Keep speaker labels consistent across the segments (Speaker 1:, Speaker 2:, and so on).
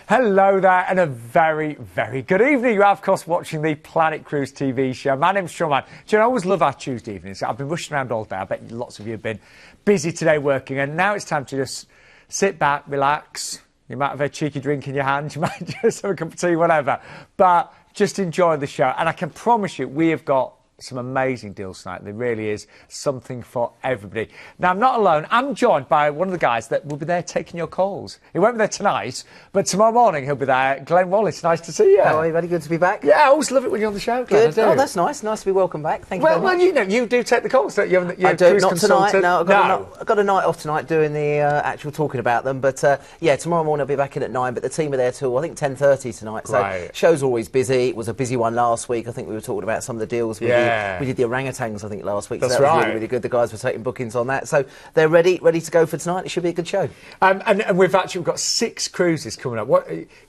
Speaker 1: Hello there, and a very, very good evening. You are, of course, watching the Planet Cruise TV show. My name's Sean. Do you know, I always love our Tuesday evenings. I've been rushing around all day. I bet lots of you have been busy today working, and now it's time to just sit back, relax. You might have a cheeky drink in your hand. You might just have a cup of tea, whatever. But just enjoy the show. And I can promise you, we have got some amazing deals tonight. There really is something for everybody. Now, I'm not alone. I'm joined by one of the guys that will be there taking your calls. He won't be there tonight, but tomorrow morning he'll be there. Glenn Wallace, nice to see you.
Speaker 2: How are you, buddy? Good to be back.
Speaker 1: Yeah, I always love it when you're on the show, Glenn.
Speaker 2: Good. Oh, that's nice. Nice to be welcome back. Thank you very much.
Speaker 1: Well, you know, you do take the calls, don't you?
Speaker 2: I do. Not
Speaker 1: consultant.
Speaker 2: Tonight. No, I've got a night off tonight doing the actual talking about them. But yeah, tomorrow morning I'll be back in at 9. But the team are there till I think 10:30 tonight. So
Speaker 1: right.
Speaker 2: Show's always busy. It was a busy one last week. I think we were talking about some of the deals. We did the orangutans, I think, last week.
Speaker 1: That's
Speaker 2: so that was
Speaker 1: right.
Speaker 2: really, really good. The guys were taking bookings on that. So they're ready to go for tonight. It should be a good show.
Speaker 1: And we've got 6 cruises coming up.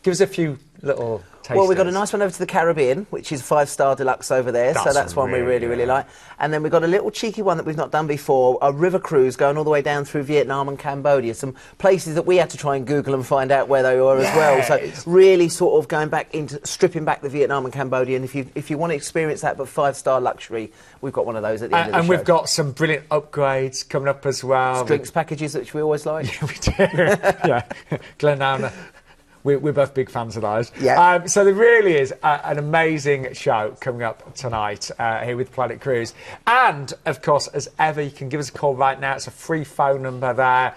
Speaker 1: Give us a few little tasters.
Speaker 2: Well, we've got a nice one over to the Caribbean, which is 5-star deluxe over there. So that's one we really, really like. And then we've got a little cheeky one that we've not done before, a river cruise going all the way down through Vietnam and Cambodia. Some places that we had to try and Google and find out where they were as well. So really sort of going back into stripping back the Vietnam and Cambodia. And if you want to experience that but 5-star luxury, we've got one of those at the end of the show.
Speaker 1: And we've got some brilliant upgrades coming up as well.
Speaker 2: Drinks packages, which we always like.
Speaker 1: Yeah, we do. Yeah. Glenn Allen. We're both big fans of those.
Speaker 2: Yeah.
Speaker 1: So there really is an amazing show coming up tonight here with Planet Cruise. And, of course, as ever, you can give us a call right now. It's a free phone number there.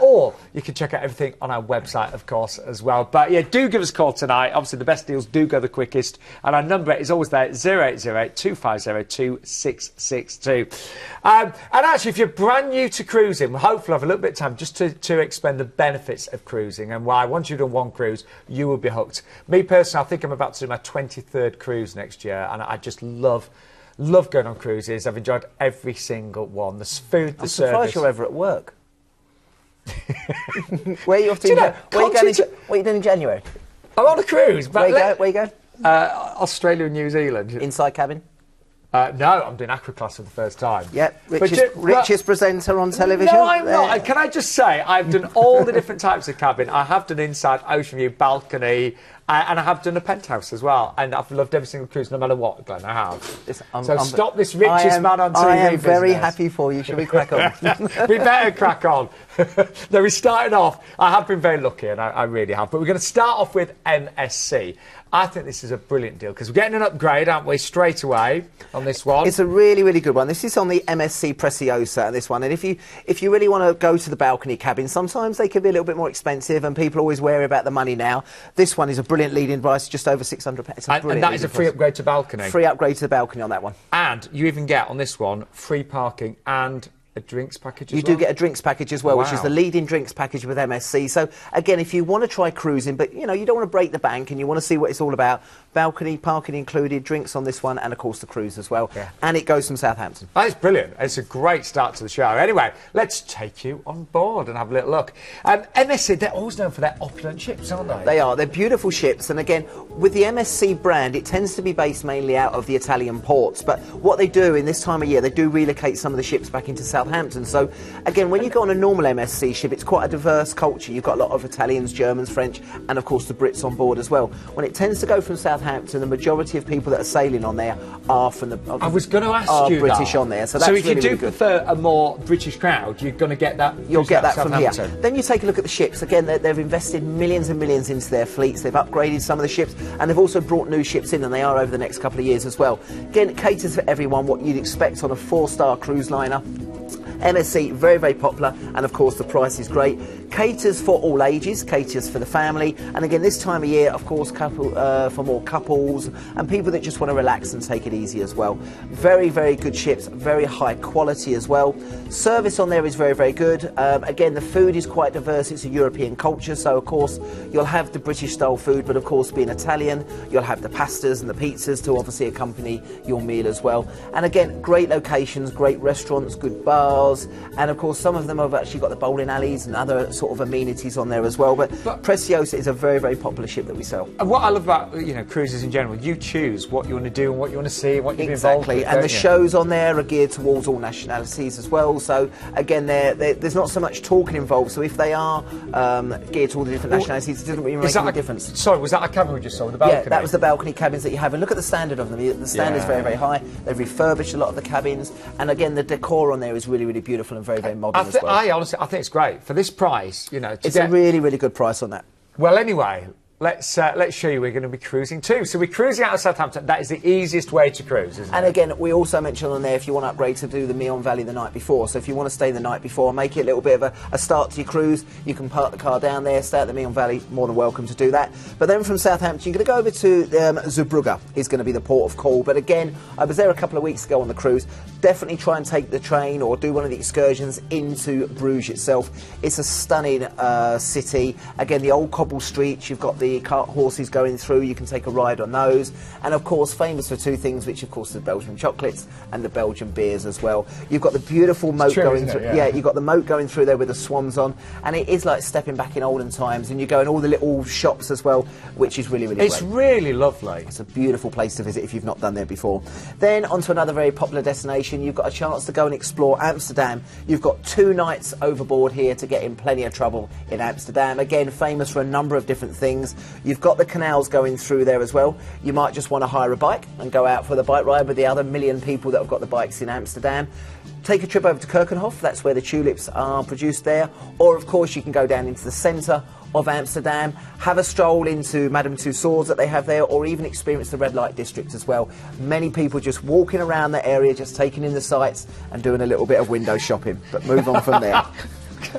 Speaker 1: Or you can check out everything on our website, of course, as well. But, yeah, do give us a call tonight. Obviously, the best deals do go the quickest. And our number is always there, 0808 250 2662. And actually, if you're brand new to cruising, hopefully I'll have a little bit of time just to explain the benefits of cruising and why once you've done one cruise, you will be hooked. Me personally, I think I'm about to do my 23rd cruise next year, and I just love going on cruises. I've enjoyed every single one. The food, the service.
Speaker 2: I'm surprised you're ever at work. Where are you off to? What are you doing in January?
Speaker 1: I'm on a cruise. But
Speaker 2: Where you going?
Speaker 1: Australia and New Zealand.
Speaker 2: Inside cabin?
Speaker 1: No, I'm doing Aqua Class for the first time.
Speaker 2: Yep, richest presenter on television.
Speaker 1: No, I'm not. Can I just say, I've done all the different types of cabin. I have done inside, ocean view, balcony, and I have done a penthouse as well. And I've loved every single cruise, no matter what, Glenn, I have. Stop this richest man on TV
Speaker 2: I am
Speaker 1: business.
Speaker 2: very happy for you. Shall we crack on?
Speaker 1: We better crack on. No, we're starting off. I have been very lucky, and I really have. But we're going to start off with MSC. I think this is a brilliant deal because we're getting an upgrade, aren't we, straight away on this one.
Speaker 2: It's a really, really good one. This is on the MSC Preziosa, this one. And if you really want to go to the balcony cabin, sometimes they can be a little bit more expensive and people are always wary about the money now. This one is a brilliant lead-in price, just over £600.
Speaker 1: And that is a free upgrade to balcony?
Speaker 2: Free upgrade to the balcony on that one.
Speaker 1: And you even get, on this one, free parking and a drinks package as well?
Speaker 2: You do get a drinks package as well, which is the leading drinks package with MSC. So, again, if you want to try cruising, but, you know, you don't want to break the bank and you want to see what it's all about, balcony, parking included, drinks on this one, and, of course, the cruise as well. Yeah. And it goes from Southampton.
Speaker 1: That is brilliant. It's a great start to the show. Anyway, let's take you on board and have a little look. MSC, they're always known for their opulent ships, aren't they?
Speaker 2: They are. They're beautiful ships. And, again, with the MSC brand, it tends to be based mainly out of the Italian ports. But what they do in this time of year, they do relocate some of the ships back into Southampton. So, again, when you go on a normal MSC ship, it's quite a diverse culture. You've got a lot of Italians, Germans, French, and, of course, the Brits on board as well. When it tends to go from Southampton, the majority of people that are sailing on there are from the...
Speaker 1: I was going to ask you
Speaker 2: British
Speaker 1: that.
Speaker 2: on there. So that's
Speaker 1: if you
Speaker 2: really,
Speaker 1: do
Speaker 2: really good.
Speaker 1: prefer a more British crowd, you're going to get that...
Speaker 2: You'll get that from here. Then you take a look at the ships. Again, they've invested millions and millions into their fleets. They've upgraded some of the ships, and they've also brought new ships in, and they are over the next couple of years as well. Again, it caters for everyone, what you'd expect on a 4-star cruise liner. MSC, very, very popular, and of course the price is great. Caters for all ages, caters for the family, and again this time of year, of course, for more couples and people that just want to relax and take it easy as well. Very, very good ships, very high quality as well. Service on there is very, very good. Again, the food is quite diverse. It's a European culture, so of course you'll have the British style food, but of course being Italian, you'll have the pastas and the pizzas to obviously accompany your meal as well. And again, great locations, great restaurants, good bars. bars, and of course some of them have actually got the bowling alleys and other sort of amenities on there as well. But Preziosa is a very, very popular ship that we sell.
Speaker 1: And what I love about cruises in general, you choose what you want to do and what you want to see and what you be involved with.
Speaker 2: And the shows on there are geared towards all nationalities as well. So again, there's not so much talking involved. So if they are geared to all the different nationalities, it doesn't really make any difference.
Speaker 1: Sorry, was that a cabin we just saw with the balcony?
Speaker 2: Yeah, that was the balcony cabins that you have. And look at the standard of them. The standard is very, very high. They've refurbished a lot of the cabins, and again, the decor on there is really, really beautiful and very, very modern as well.
Speaker 1: I honestly think it's great for this price.
Speaker 2: It's a really, really good price on that.
Speaker 1: Well, anyway, let's show you we're going to be cruising too. So we're cruising out of Southampton. That is the easiest way to cruise, isn't it?
Speaker 2: And again, we also mentioned on there if you want to upgrade to do the Meon Valley the night before. So if you want to stay the night before, make it a little bit of a start to your cruise, you can park the car down there, stay at the Meon Valley, more than welcome to do that. But then from Southampton, you're going to go over to Zeebrugge is going to be the port of call. But again, I was there a couple of weeks ago on the cruise. Definitely try and take the train or do one of the excursions into Bruges itself. It's a stunning city. Again, the old cobble streets, you've got the cart horses going through, you can take a ride on those, and of course famous for two things, which of course are the Belgian chocolates and the Belgian beers as well. You've got the beautiful moat going through, you've got the moat going through there with the swans on, and it is like stepping back in olden times, and you go in all the little shops as well, which is really, really great.
Speaker 1: It's really lovely.
Speaker 2: It's a beautiful place to visit if you've not done there before. Then onto another very popular destination, you've got a chance to go and explore Amsterdam. You've got 2 nights overboard here to get in plenty of trouble in Amsterdam. Again, famous for a number of different things. You've got the canals going through there as well. You might just want to hire a bike and go out for the bike ride with the other million people that have got the bikes in Amsterdam. Take a trip over to Keukenhof, that's where the tulips are produced there. Or of course you can go down into the centre of Amsterdam, have a stroll into Madame Tussauds that they have there, or even experience the red light district as well. Many people just walking around the area, just taking in the sights and doing a little bit of window shopping. But move on from there.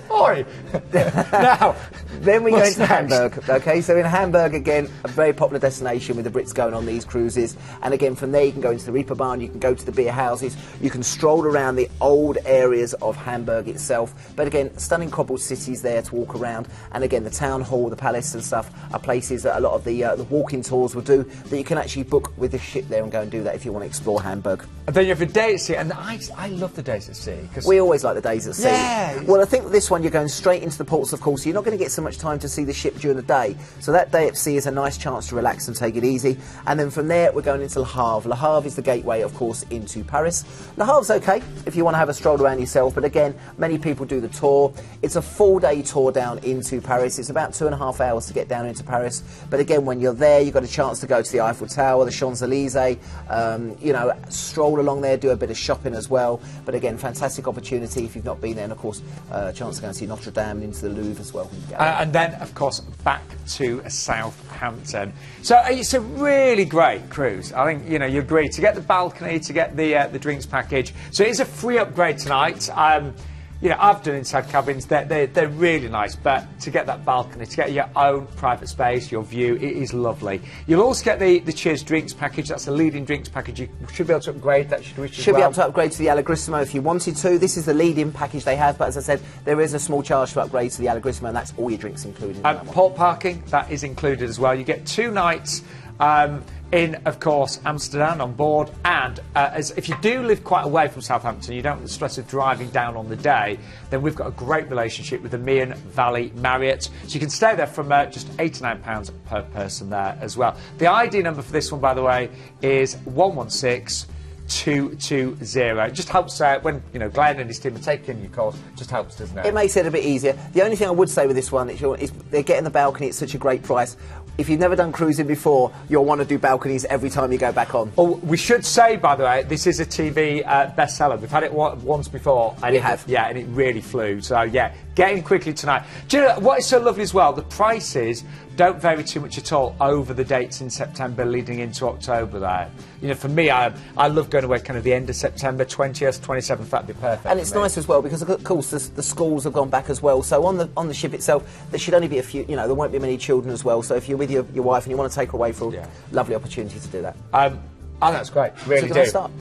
Speaker 1: Oi! Now,
Speaker 2: then we go into Hamburg. Okay, so in Hamburg again, a very popular destination with the Brits going on these cruises. And again, from there you can go into the Reeperbahn, you can go to the beer houses, you can stroll around the old areas of Hamburg itself. But again, stunning cobbled cities there to walk around. And again, the town hall, the palace and stuff are places that a lot of the walking tours will do, that you can actually book with the ship there and go and do that if you want to explore Hamburg.
Speaker 1: And then you have a day at sea, and I love the days at sea.
Speaker 2: We always like the days at sea.
Speaker 1: Yeah.
Speaker 2: Well, I think this one you're going straight into the ports of call, so you're not going to get so much time to see the ship during the day. So that day at sea is a nice chance to relax and take it easy. And then from there we're going into Le Havre. Le Havre is the gateway, of course, into Paris. Le Havre's okay if you want to have a stroll around yourself, but again, many people do the tour. It's a full-day tour down into Paris. It's about 2.5 hours to get down into Paris. But again, when you're there, you've got a chance to go to the Eiffel Tower, the Champs-Elysees, stroll along there, do a bit of shopping as well. But again, fantastic opportunity if you've not been there, and of course, a chance to go and see Notre Dame and into the Louvre as well.
Speaker 1: And then, of course, back to Southampton. So it's a really great cruise. I think, you agree to get the balcony, to get the drinks package. So it is a free upgrade tonight. I've done inside cabins. They're really nice, but to get that balcony, to get your own private space, your view, it is lovely. You'll also get the Cheers drinks package. That's a leading drinks package. You should be able to upgrade that. Should be
Speaker 2: able to upgrade to the Allegrissimo if you wanted to. This is the leading package they have, but as I said, there is a small charge to upgrade to the Allegrissimo, and that's all your drinks included.
Speaker 1: Port parking, that is included as well. You get 2 nights. In, of course, Amsterdam on board, and if you do live quite away from Southampton, you don't have the stress of driving down on the day, then we've got a great relationship with the Meon Valley Marriott. So you can stay there from just £89 per person there as well. The ID number for this one, by the way, is 116220. It just helps when Glenn and his team are taking your calls. Just helps, doesn't it?
Speaker 2: It makes it a bit easier. The only thing I would say with this one is they're getting the balcony at such a great price. If you've never done cruising before, you'll want to do balconies every time you go back on.
Speaker 1: Oh, we should say, by the way, this is a TV bestseller. We've had it once before. And yeah, and it really flew. So, yeah, get in quickly tonight. Do you know what is so lovely as well? The prices don't vary too much at all over the dates in September leading into October there. For me, I love going away kind of the end of September, 20th, 27th, that'd be perfect.
Speaker 2: And it's nice as well because, of course, the schools have gone back as well. So on the ship itself, there should only be a few, there won't be many children as well. So if you're with your wife and you want to take her away for a lovely opportunity to do that.
Speaker 1: That's great, really
Speaker 2: so
Speaker 1: do.
Speaker 2: Start?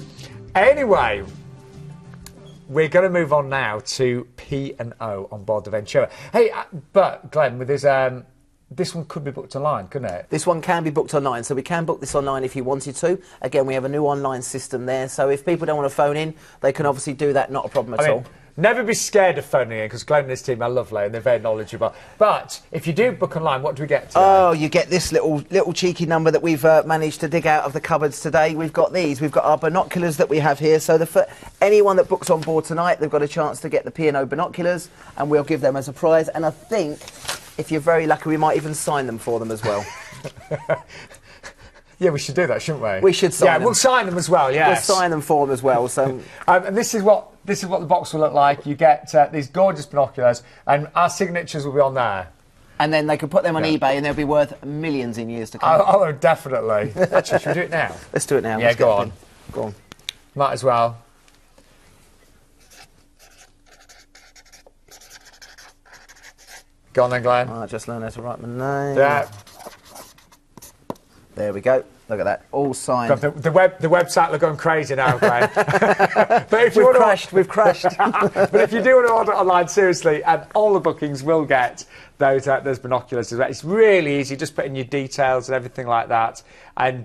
Speaker 1: Anyway, we're going to move on now to P&O on board the Ventura. Hey, but Glenn, with this one could be booked online, couldn't it?
Speaker 2: This one can be booked online, so we can book this online if you wanted to. Again, we have a new online system there, so if people don't want to phone in, they can obviously do that, not a problem at all.
Speaker 1: Never be scared of phoning in, because Glenn and his team are lovely and they're very knowledgeable. But if you do book online, what do we get today?
Speaker 2: Oh, you get this little cheeky number that we've managed to dig out of the cupboards today. We've got these. We've got our binoculars that we have here. So anyone that books on board tonight, they've got a chance to get the P&O binoculars, and we'll give them as a prize. And I think, if you're very lucky, we might even sign them for them as well.
Speaker 1: Yeah, we should do that, shouldn't we?
Speaker 2: We should sign them.
Speaker 1: Yeah, we'll sign them as well, yes.
Speaker 2: We'll sign them for them as well. So,
Speaker 1: and this is what the box will look like. You get these gorgeous binoculars, and our signatures will be on there.
Speaker 2: And then they can put them on eBay, and they'll be worth millions in years to come.
Speaker 1: Oh, definitely. Actually, should we do it now?
Speaker 2: Let's do it now.
Speaker 1: Yeah, go on.
Speaker 2: Go on.
Speaker 1: Might as well. Go on then, Glenn.
Speaker 2: I just learned how to write my name.
Speaker 1: Yeah.
Speaker 2: There we go. Look at that. All signed.
Speaker 1: God, the website are going crazy now, Glenn. But if you
Speaker 2: we've crashed.
Speaker 1: But if you do want to order online, seriously, and all the bookings will get those binoculars as well. It's really easy. Just put in your details and everything like that, and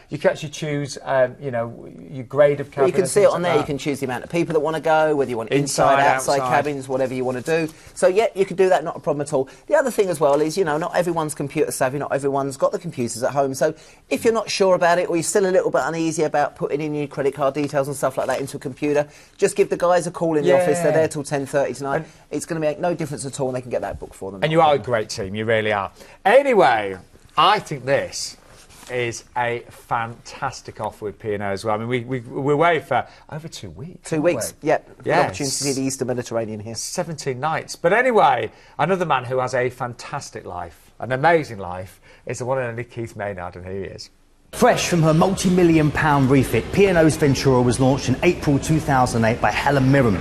Speaker 1: you can actually choose, you know, your grade of cabin.
Speaker 2: You can see it on there. You can choose the amount of people that want to go, whether you want inside, outside cabins, whatever you want to do. So yeah, you can do that. Not a problem at all. The other thing as well is, you know, not everyone's computer savvy. Not everyone's got the computers at home. So if you're not sure about it, or you're still a little bit uneasy about putting in your credit card details and stuff like that into a computer, just give the guys a call in the office. They're there till 10:30 tonight. It's going to make no difference at all, and they can get that book for them.
Speaker 1: And you are a great team, you really are. Anyway, I think this is a fantastic offer with P&O as well. I mean, we're away for over 2 weeks.
Speaker 2: 2 weeks, yeah.
Speaker 1: Yes.
Speaker 2: Opportunity to see the Eastern Mediterranean here.
Speaker 1: 17 nights. But anyway, another man who has a fantastic life, an amazing life, is the one and only Keith Maynard, and here he is.
Speaker 3: Fresh from her multi-million-pound refit, P&O's Ventura was launched in April 2008 by Helen Mirren.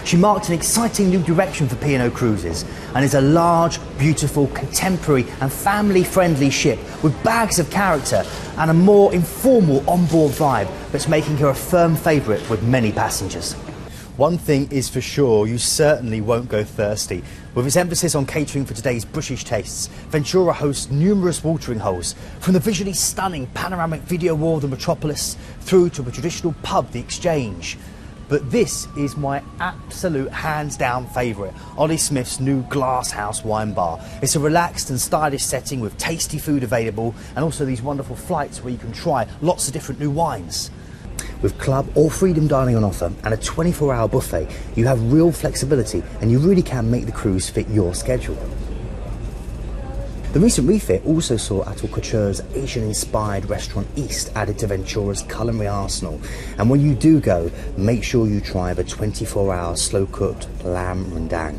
Speaker 3: She marked an exciting new direction for P&O Cruises and is a large, beautiful, contemporary and family-friendly ship with bags of character and a more informal onboard vibe that's making her a firm favourite with many passengers. One thing is for sure, you certainly won't go thirsty. With its emphasis on catering for today's British tastes, Ventura hosts numerous watering holes, from the visually stunning panoramic video wall, the Metropolis, through to a traditional pub, the Exchange. But this is my absolute hands-down favourite, Ollie Smith's new Glass House wine bar. It's a relaxed and stylish setting with tasty food available, and also these wonderful flights where you can try lots of different new wines. With club or freedom dining on offer and a 24-hour buffet, you have real flexibility and you really can make the cruise fit your schedule. The recent refit also saw Atul Couture's Asian-inspired restaurant East added to Ventura's culinary arsenal. And when you do go, make sure you try the 24-hour slow-cooked lamb rendang.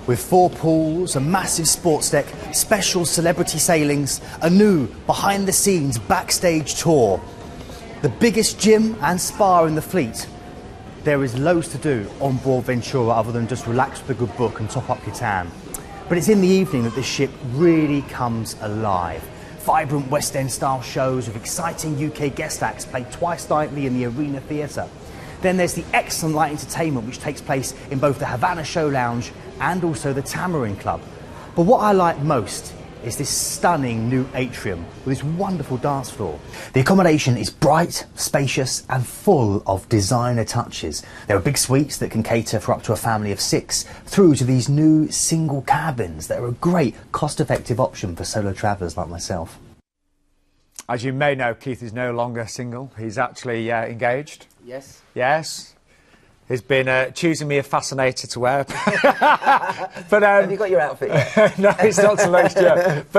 Speaker 3: With 4 pools, a massive sports deck, special celebrity sailings, a new behind-the-scenes backstage tour, the biggest gym and spa in the fleet. There is loads to do on board Ventura other than just relax with a good book and top up your tan. But it's in the evening that this ship really comes alive. Vibrant West End style shows with exciting UK guest acts played twice nightly in the Arena Theatre. Then there's the excellent light entertainment which takes place in both the Havana Show Lounge and also the Tamarind Club. But what I like most is this stunning new atrium with this wonderful dance floor. The accommodation is bright, spacious and full of designer touches. There are big suites that can cater for up to a family of 6, through to these new single cabins that are a great cost-effective option for solo travellers like myself.
Speaker 1: As you may know, Keith is no longer single. He's actually engaged.
Speaker 2: Yes.
Speaker 1: Yes. He's been choosing me a fascinator to wear. But
Speaker 2: have you got your outfit yet?
Speaker 1: No, it's not selected yet.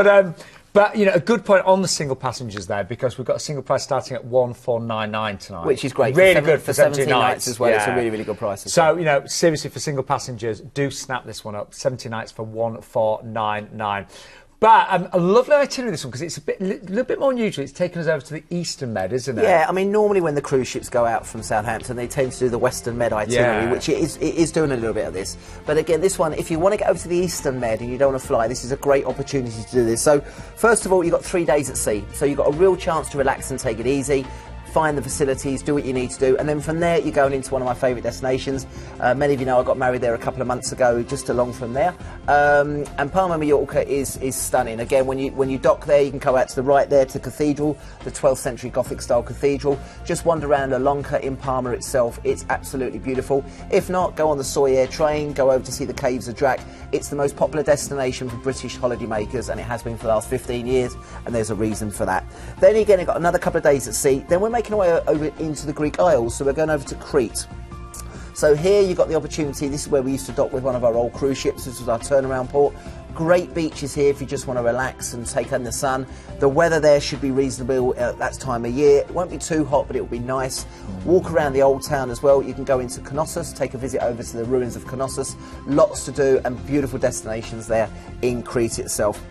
Speaker 1: But you know, a good point on the single passengers there, because we've got a single price starting at 1499 tonight,
Speaker 2: which is great.
Speaker 1: Really good for
Speaker 2: 17
Speaker 1: nights
Speaker 2: nights as well. Yeah. It's a really, really good price.
Speaker 1: So you know, seriously, for single passengers, do snap this one up. 17 nights for 1499. But a lovely itinerary, this one, because it's a little bit more unusual. It's taken us over to the Eastern Med, isn't it?
Speaker 2: Yeah, I mean, normally when the cruise ships go out from Southampton, they tend to do the Western Med itinerary, which it is doing a little bit of this. But again, this one, if you want to get over to the Eastern Med and you don't want to fly, this is a great opportunity to do this. So, first of all, you've got 3 days at sea. So you've got a real chance to relax and take it easy. find the facilities, do what you need to do, and then from there you're going into one of my favourite destinations. Many of you know I got married there a couple of months ago, just along from there. And Palma de Mallorca is stunning. Again, when you dock there, you can go out to the right there to the cathedral, the 12th century Gothic style cathedral. Just wander around La Lonca in Palma itself. It's absolutely beautiful. If not, go on the Soy Air train, go over to see the Caves of Drac. It's the most popular destination for British holidaymakers, and it has been for the last 15 years, and there's a reason for that. Then again, you've got another couple of days at sea. Then we're making our way over into the Greek Isles, so we're going over to Crete. So here you've got the opportunity, this is where we used to dock with one of our old cruise ships, this was our turnaround port. Great beaches here if you just want to relax and take in the sun. The weather there should be reasonable at that time of year. It won't be too hot, but it will be nice. Walk around the old town as well. You can go into Knossos, take a visit over to the ruins of Knossos. Lots to do and beautiful destinations there in Crete itself.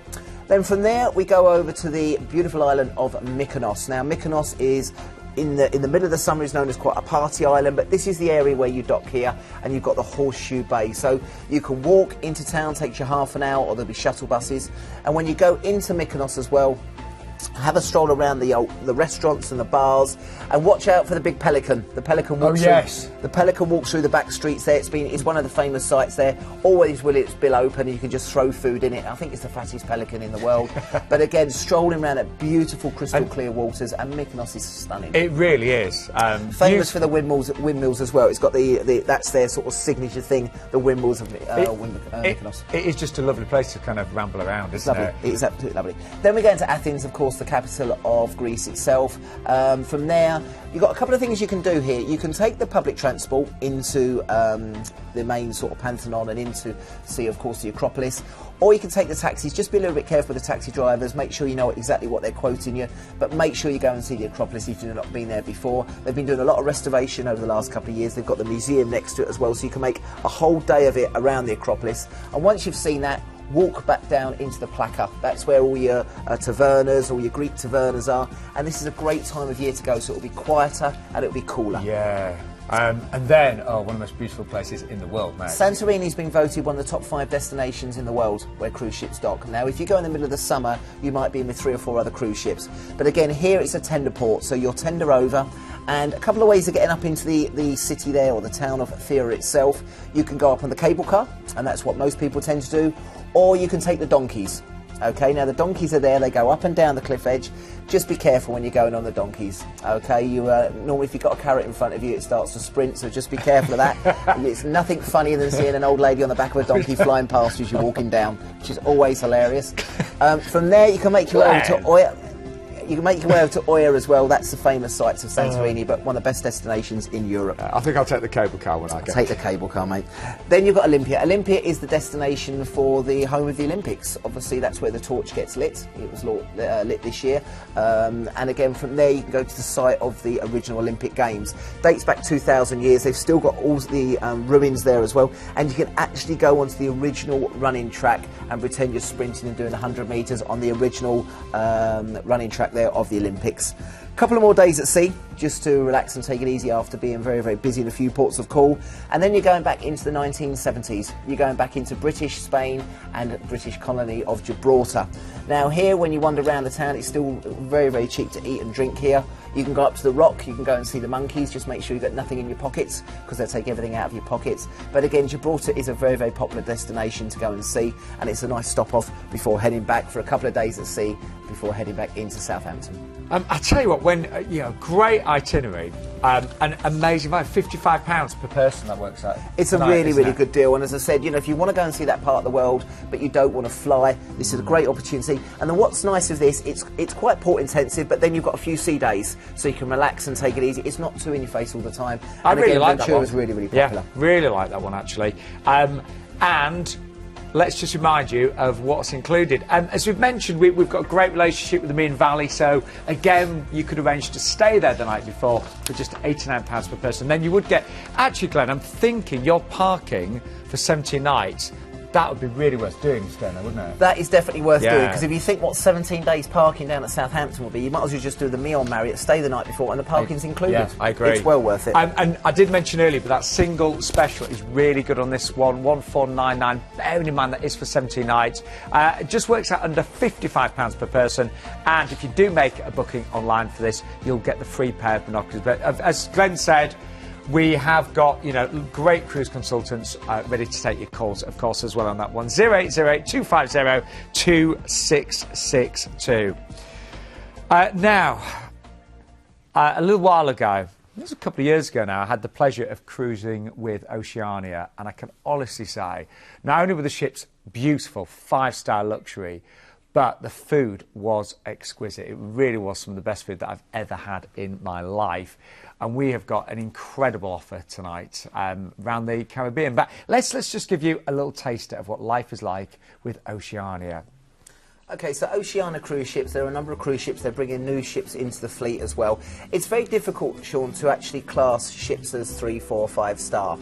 Speaker 2: Then from there we go over to the beautiful island of Mykonos. Now Mykonos is in the middle of the summer is known as quite a party island, but this is the area where you dock here, and you've got the Horseshoe Bay. So you can walk into town, takes you half an hour, or there'll be shuttle buses. And when you go into Mykonos as well, have a stroll around the restaurants and the bars, and watch out for the big pelican. The pelican walks the pelican walks through the back streets there. It's one of the famous sites there. Always with its bill open, and you can just throw food in it. I think it's the fattest pelican in the world. But again, strolling around at beautiful crystal clear waters, and Mykonos is stunning.
Speaker 1: It really is.
Speaker 2: Famous for the windmills as well. It's got that's their sort of signature thing, the windmills of Mykonos.
Speaker 1: It is just a lovely place to kind of ramble around, isn't it?
Speaker 2: It is absolutely lovely. Then we go into Athens, of course, the capital of Greece itself. From there, you've got a couple of things you can do here. You can take the public transport into the main sort of Pantheon and into see, of course, the Acropolis, or you can take the taxis. Just be a little bit careful with the taxi drivers. Make sure you know exactly what they're quoting you, but make sure you go and see the Acropolis if you've not been there before. They've been doing a lot of restoration over the last couple of years. They've got the museum next to it as well, so you can make a whole day of it around the Acropolis. And once you've seen that, walk back down into the Plaka. That's where all your tavernas, all your Greek tavernas are, and this is a great time of year to go, so it'll be quieter and it'll be cooler.
Speaker 1: Yeah. And then, one of the most beautiful places in the world, mate.
Speaker 2: Santorini's been voted one of the top 5 destinations in the world where cruise ships dock. Now, if you go in the middle of the summer, you might be in with 3 or 4 other cruise ships. But again, here it's a tender port, so you'll tender over. And a couple of ways of getting up into the city there, or the town of Fjords itself. You can go up on the cable car, and that's what most people tend to do. Or you can take the donkeys. Okay, now the donkeys are there, they go up and down the cliff edge. Just be careful when you're going on the donkeys. Okay, normally if you've got a carrot in front of you, it starts to sprint, so just be careful of that. It's nothing funnier than seeing an old lady on the back of a donkey flying past you as you're walking down, which is always hilarious. From there you can make your way over to Oya. You can make your way over to Oya as well. That's the famous sites of Santorini, but one of the best destinations in Europe.
Speaker 1: I think I'll take the cable car when I go.
Speaker 2: Take the cable car, mate. Then you've got Olympia. Olympia is the destination for the home of the Olympics. Obviously, that's where the torch gets lit. It was lit this year. And again, from there, you can go to the site of the original Olympic Games. Dates back 2,000 years. They've still got all the ruins there as well. And you can actually go onto the original running track and pretend you're sprinting and doing 100 metres on the original running track there of the Olympics. Couple of more days at sea just to relax and take it easy after being very, very busy in a few ports of call. And then you're going back into the 1970s. You're going back into British Spain and British colony of Gibraltar. Now here, when you wander around the town, it's still very, very cheap to eat and drink here. You can go up to the Rock, you can go and see the monkeys. Just make sure you've got nothing in your pockets, because they'll take everything out of your pockets. But again, Gibraltar is a very, very popular destination to go and see, and it's a nice stop off before heading back for a couple of days at sea before heading back into Southampton.
Speaker 1: I tell you what, when great itinerary, and amazing, about £55 per person that works out.
Speaker 2: It's a really, really good deal. And as I said, if you want to go and see that part of the world, but you don't want to fly, this is a great opportunity. And then what's nice of this, it's quite port intensive, but then you've got a few sea days, so you can relax and take it easy. It's not too in your face all the time.
Speaker 1: I really like that one.
Speaker 2: Ventura is really, really popular.
Speaker 1: Yeah, really like that one actually. And let's just remind you of what's included. As we've mentioned, we've got a great relationship with the Mean Valley, so again, you could arrange to stay there the night before for just £89 per person. Then you would get, actually Glenn, I'm thinking your parking for 70 nights that would be really worth doing, Steno, wouldn't it?
Speaker 2: That is definitely worth doing,
Speaker 1: Yeah.
Speaker 2: because if you think what 17 days parking down at Southampton will be, you might as well just do the meal on Marriott, stay the night before, and the parking's included.
Speaker 1: Yeah, I agree.
Speaker 2: It's well worth it.
Speaker 1: And I did mention earlier, but that single special is really good on this one, 1499. Bearing in mind that is for 17 nights. It just works out under £55 per person, and if you do make a booking online for this, you'll get the free pair of binoculars. But as Glenn said, we have got, you know, great cruise consultants ready to take your calls, of course, as well on that one. 0808 250 2662. Now, a little while ago, it was a couple of years ago now, I had the pleasure of cruising with Oceania, and I can honestly say, not only were the ships beautiful, 5-star luxury, but the food was exquisite. It really was some of the best food that I've ever had in my life. And we have got an incredible offer tonight around the Caribbean. But let's just give you a little taster of what life is like with Oceania.
Speaker 2: Okay, so Oceania cruise ships, there are a number of cruise ships, they're bringing new ships into the fleet as well. It's very difficult, Sean, to actually class ships as 3, 4, 5 star,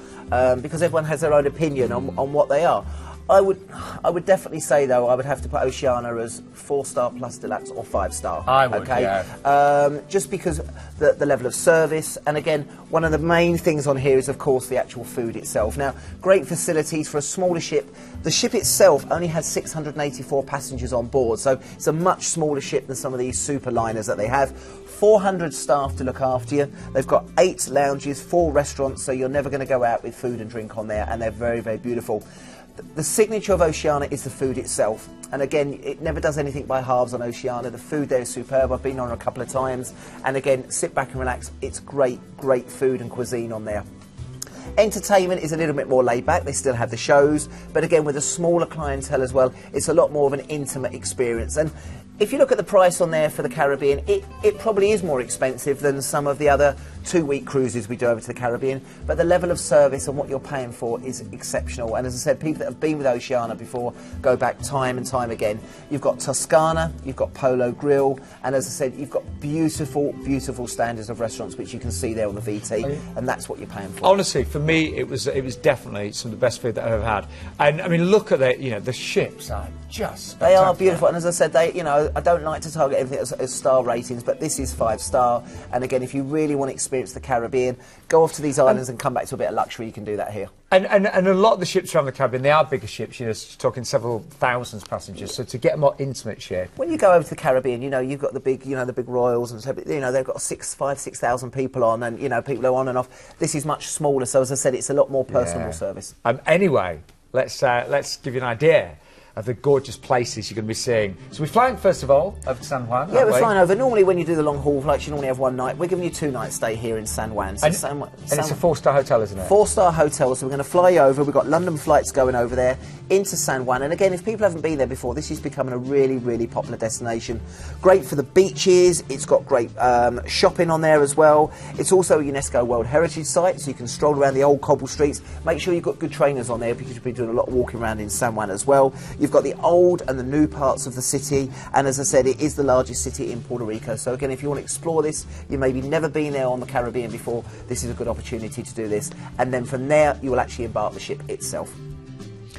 Speaker 2: because everyone has their own opinion on what they are. I would definitely say, though, I would have to put Oceania as 4-star plus deluxe or 5-star.
Speaker 1: I would,
Speaker 2: okay?
Speaker 1: Yeah.
Speaker 2: Just because the level of service, and again, one of the main things on here is, of course, the actual food itself. Now, great facilities for a smaller ship. The ship itself only has 684 passengers on board, so it's a much smaller ship than some of these super liners that they have. 400 staff to look after you. They've got 8 lounges, 4 restaurants, so you're never going to go out with food and drink on there, and they're very, very beautiful. The signature of Oceania is the food itself, and again, it never does anything by halves on Oceania. The food there is superb. I've been on a couple of times, and again, sit back and relax. It's great food and cuisine on there. Entertainment is a little bit more laid back. They still have the shows, but again, with a smaller clientele as well, it's a lot more of an intimate experience. And if you look at the price on there for the Caribbean, it probably is more expensive than some of the other 2-week cruises we do over to the Caribbean, but the level of service and what you're paying for is exceptional. And as I said, people that have been with Oceania before go back time and time again. You've got Toscana, you've got Polo Grill, and as I said, you've got beautiful, beautiful standards of restaurants which you can see there on the VT, and that's what you're paying for.
Speaker 1: Honestly, for me, it was definitely some of the best food that I've ever had. And I mean, look at it. You know, the ships are just spectacular.
Speaker 2: They are beautiful, and as I said, you know, I don't like to target everything as star ratings, but this is 5-star. And again, if you really want to experience the Caribbean, go off to these islands and come back to a bit of luxury. You can do that here.
Speaker 1: And a lot of the ships around the Caribbean, they are bigger ships, you know, talking several thousands passengers. So to get a more intimate ship.
Speaker 2: When you go over to the Caribbean, you know, you've got the big, you know, the big Royals, and so, you know, they've got 6,000 people on, and you know, people are on and off. This is much smaller, so as I said, it's a lot more personal service.
Speaker 1: Anyway, let's give you an idea of the gorgeous places you're going to be seeing. So we're flying, first of all, over to San Juan.
Speaker 2: Yeah, we're flying over. Normally, when you do the long haul flights, you normally have 1 night. We're giving you 2 nights stay here in San Juan. So
Speaker 1: and it's a 4-star hotel, isn't it?
Speaker 2: 4-star hotel, so we're going to fly you over. We've got London flights going over there into San Juan. And again, if people haven't been there before, this is becoming a really, really popular destination. Great for the beaches. It's got great shopping on there as well. It's also a UNESCO World Heritage Site, so you can stroll around the old cobble streets. Make sure you've got good trainers on there, because you'll be doing a lot of walking around in San Juan as well. You've got the old and the new parts of the city, and as I said, it is the largest city in Puerto Rico. So again, if you want to explore this, you maybe never been there on the Caribbean before, this is a good opportunity to do this. And then from there, you will actually embark the ship itself.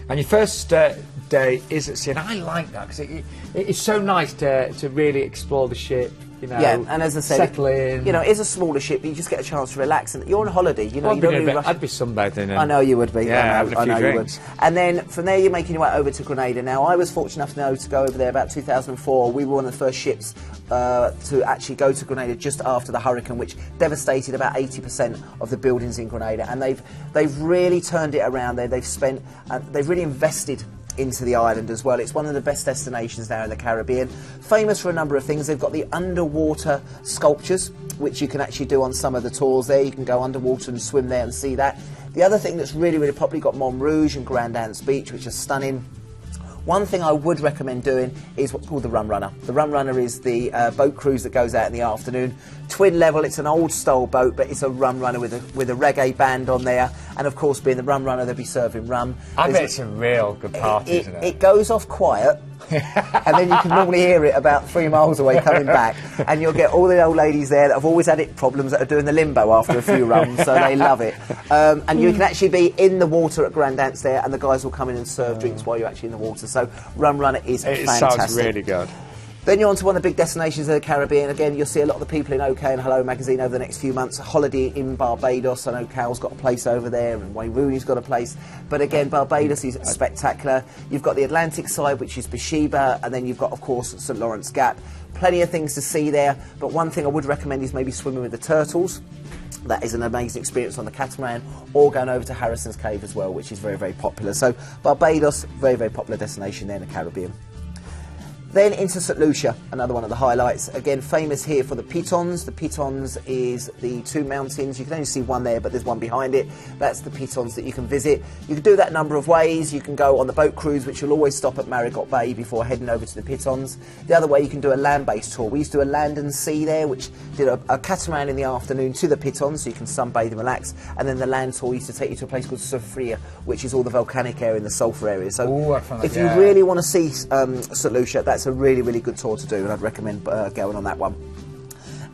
Speaker 1: And your first day is at sea, and I like that, because it's so nice to really explore the ship. You know,
Speaker 2: yeah, and as I said,
Speaker 1: settle in.
Speaker 2: You know, it's a smaller ship, but you just get a chance to relax, and you're on holiday. You know,
Speaker 1: Well,
Speaker 2: you don't really rush.
Speaker 1: I'd be sunbathing.
Speaker 2: I know you would be.
Speaker 1: Yeah,
Speaker 2: I know you would.
Speaker 1: drinks.
Speaker 2: And then from there, you're making your way over to Grenada. Now, I was fortunate enough to go over there about 2004. We were one of the first ships to actually go to Grenada just after the hurricane, which devastated about 80% of the buildings in Grenada. And they've really turned it around. They've really invested into the island as well. It's one of the best destinations there in the Caribbean. Famous for a number of things. They've got the underwater sculptures, which you can actually do on some of the tours there. You can go underwater and swim there and see that. The other thing that's really, really popular, you've got Montrouge and Grand Anse Beach, which are stunning. One thing I would recommend doing is what's called the Rum Runner. The Rum Runner is the boat cruise that goes out in the afternoon. Twin level, it's an old style boat, but it's a rum runner with a reggae band on there. And of course, being the Rum Runner, they'll be serving rum.
Speaker 1: I bet it's a real good party, isn't it?
Speaker 2: It goes off quiet, And then you can normally hear it about 3 miles away coming back, and you'll get all the old ladies there that have always had it problems that are doing the limbo after a few runs, so they love it. And you can actually be in the water at Grandance there, and the guys will come in and serve drinks while you're actually in the water. So Run It is fantastic.
Speaker 1: It sounds really good.
Speaker 2: Then you're on to one of the big destinations of the Caribbean. Again, you'll see a lot of the people in OK and Hello magazine over the next few months. Holiday in Barbados. I know Cal's got a place over there and Wayne Rooney's got a place. But again, Barbados is spectacular. You've got the Atlantic side, which is Bathsheba, and then you've got, of course, St Lawrence Gap. Plenty of things to see there, but one thing I would recommend is maybe swimming with the turtles. That is an amazing experience on the catamaran, or going over to Harrison's Cave as well, which is very, very popular. So Barbados, very, very popular destination there in the Caribbean. Then into St Lucia, another one of the highlights. Again, famous here for the Pitons. The Pitons is the 2 mountains. You can only see one there, but there's one behind it. That's the Pitons that you can visit. You can do that a number of ways. You can go on the boat cruise, which will always stop at Marigot Bay before heading over to the Pitons. The other way, you can do a land-based tour. We used to do a land and sea there, which did a catamaran in the afternoon to the Pitons, so you can sunbathe and relax. And then the land tour used to take you to a place called Sofria, which is all the volcanic area and the sulphur area. So if you really want to see St Lucia, that's a really, really good tour to do, and I'd recommend going on that one.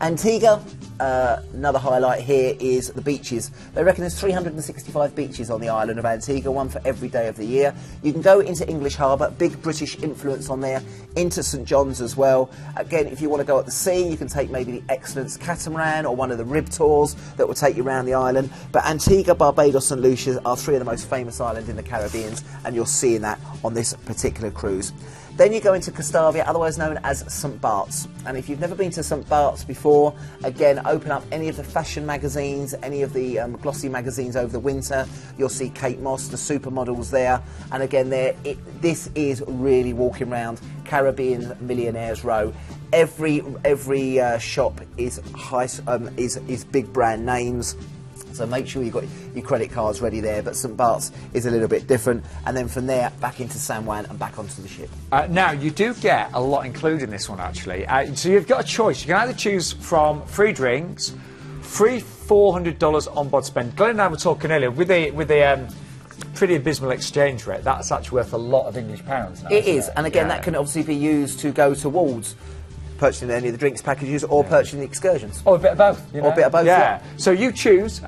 Speaker 2: Antigua, another highlight here is the beaches. They reckon there's 365 beaches on the island of Antigua, one for every day of the year. You can go into English Harbour, big British influence on there, into St John's as well. Again, if you want to go at the sea, you can take maybe the Excellence catamaran or one of the rib tours that will take you around the island. But Antigua, Barbados and Lucia are 3 of the most famous islands in the Caribbean, and you're seeing that on this particular cruise. Then you go into Gustavia, otherwise known as St Bart's. And if you've never been to St Bart's before, again, open up any of the fashion magazines, any of the glossy magazines over the winter. You'll see Kate Moss, the supermodels there. And again, this is really walking around Caribbean Millionaires Row. Every shop is is big brand names. So make sure you've got your credit cards ready there, but St Bart's is a little bit different. And then from there, back into San Juan and back onto the ship. Now,
Speaker 1: you do get a lot included in this one, actually. So you've got a choice. You can either choose from free drinks, free $400 on-board spend. Glenn and I were talking earlier, with the pretty abysmal exchange rate, that's actually worth a lot of English pounds now.
Speaker 2: It is, and again, that can obviously be used to go towards purchasing any of the drinks packages or purchasing the excursions.
Speaker 1: Or a bit of both.
Speaker 2: Or a bit of both, yeah.
Speaker 1: So you choose,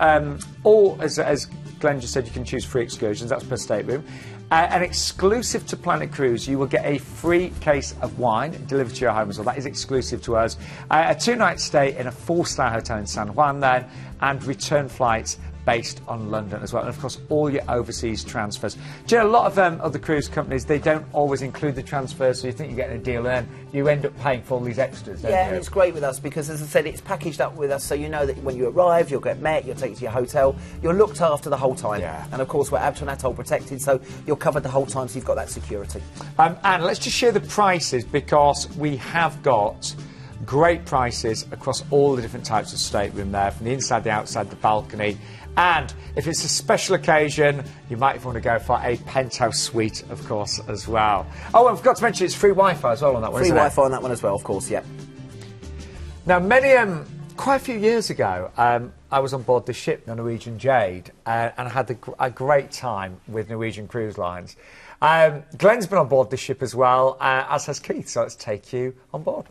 Speaker 1: or as Glenn just said, you can choose free excursions, that's per stateroom. And exclusive to Planet Cruise, you will get a free case of wine delivered to your home as well. That is exclusive to us. A 2-night stay in a 4-star hotel in San Juan then, and return flights based on London as well, and of course all your overseas transfers. Do you know, a lot of other cruise companies, they don't always include the transfers, so you think you're getting a deal and you end up paying for all these extras, don't you?
Speaker 2: And it's great with us because, as I said, it's packaged up with us, so you know that when you arrive, you'll get met, you'll take you to your hotel, you're looked after the whole time. And of course we're Abton Atoll protected, so you're covered the whole time, so you've got that security. And
Speaker 1: let's just share the prices, because we have got great prices across all the different types of stateroom there, from the inside, the outside, the balcony. And if it's a special occasion, you might want to go for a penthouse suite, of course, as well. Oh, and I forgot to mention, it's free Wi-Fi as well on that one,
Speaker 2: Free Wi-Fi on that one as well, of course, yeah.
Speaker 1: Now, quite a few years ago, I was on board the ship, the Norwegian Jade, and I had a great time with Norwegian Cruise Lines. Glenn's been on board this ship as well, as has Keith, so let's take you on board.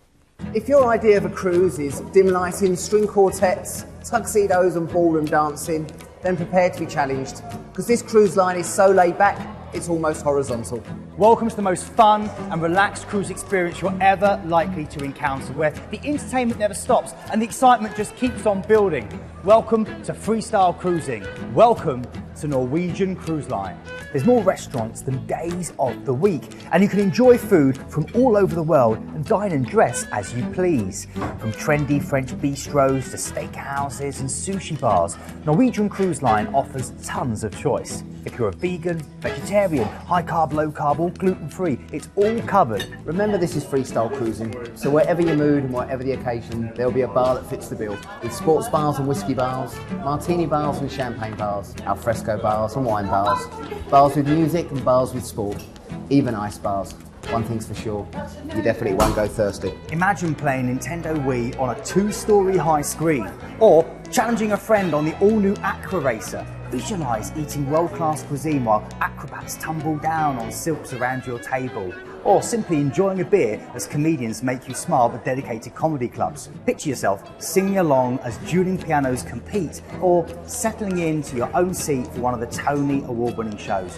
Speaker 2: If your idea of a cruise is dim lighting, string quartets, tuxedos and ballroom dancing, then prepare to be challenged, because this cruise line is so laid back, it's almost horizontal.
Speaker 3: Welcome to the most fun and relaxed cruise experience you're ever likely to encounter, where the entertainment never stops and the excitement just keeps on building. Welcome to freestyle cruising. Welcome to Norwegian Cruise Line. There's more restaurants than days of the week, and you can enjoy food from all over the world and dine and dress as you please. From trendy French bistros to steakhouses and sushi bars, Norwegian Cruise Line offers tons of choice. If you're a vegan, vegetarian, high carb, low carb, or gluten-free, it's all covered.
Speaker 2: Remember, this is freestyle cruising, so wherever your mood and whatever the occasion, there'll be a bar that fits the bill. With sports bars and whiskey bars, martini bars and champagne bars, alfresco bars and wine bars, bars with music and bars with sport, even ice bars. One thing's for sure, you definitely won't go thirsty.
Speaker 3: Imagine playing Nintendo Wii on a 2-story high screen, or challenging a friend on the all-new Aqua Racer. Visualise eating world-class cuisine while acrobats tumble down on silks around your table. or simply enjoying a beer as comedians make you smile with dedicated comedy clubs. Picture yourself singing along as dueling pianos compete, or settling into your own seat for one of the Tony Award-winning shows.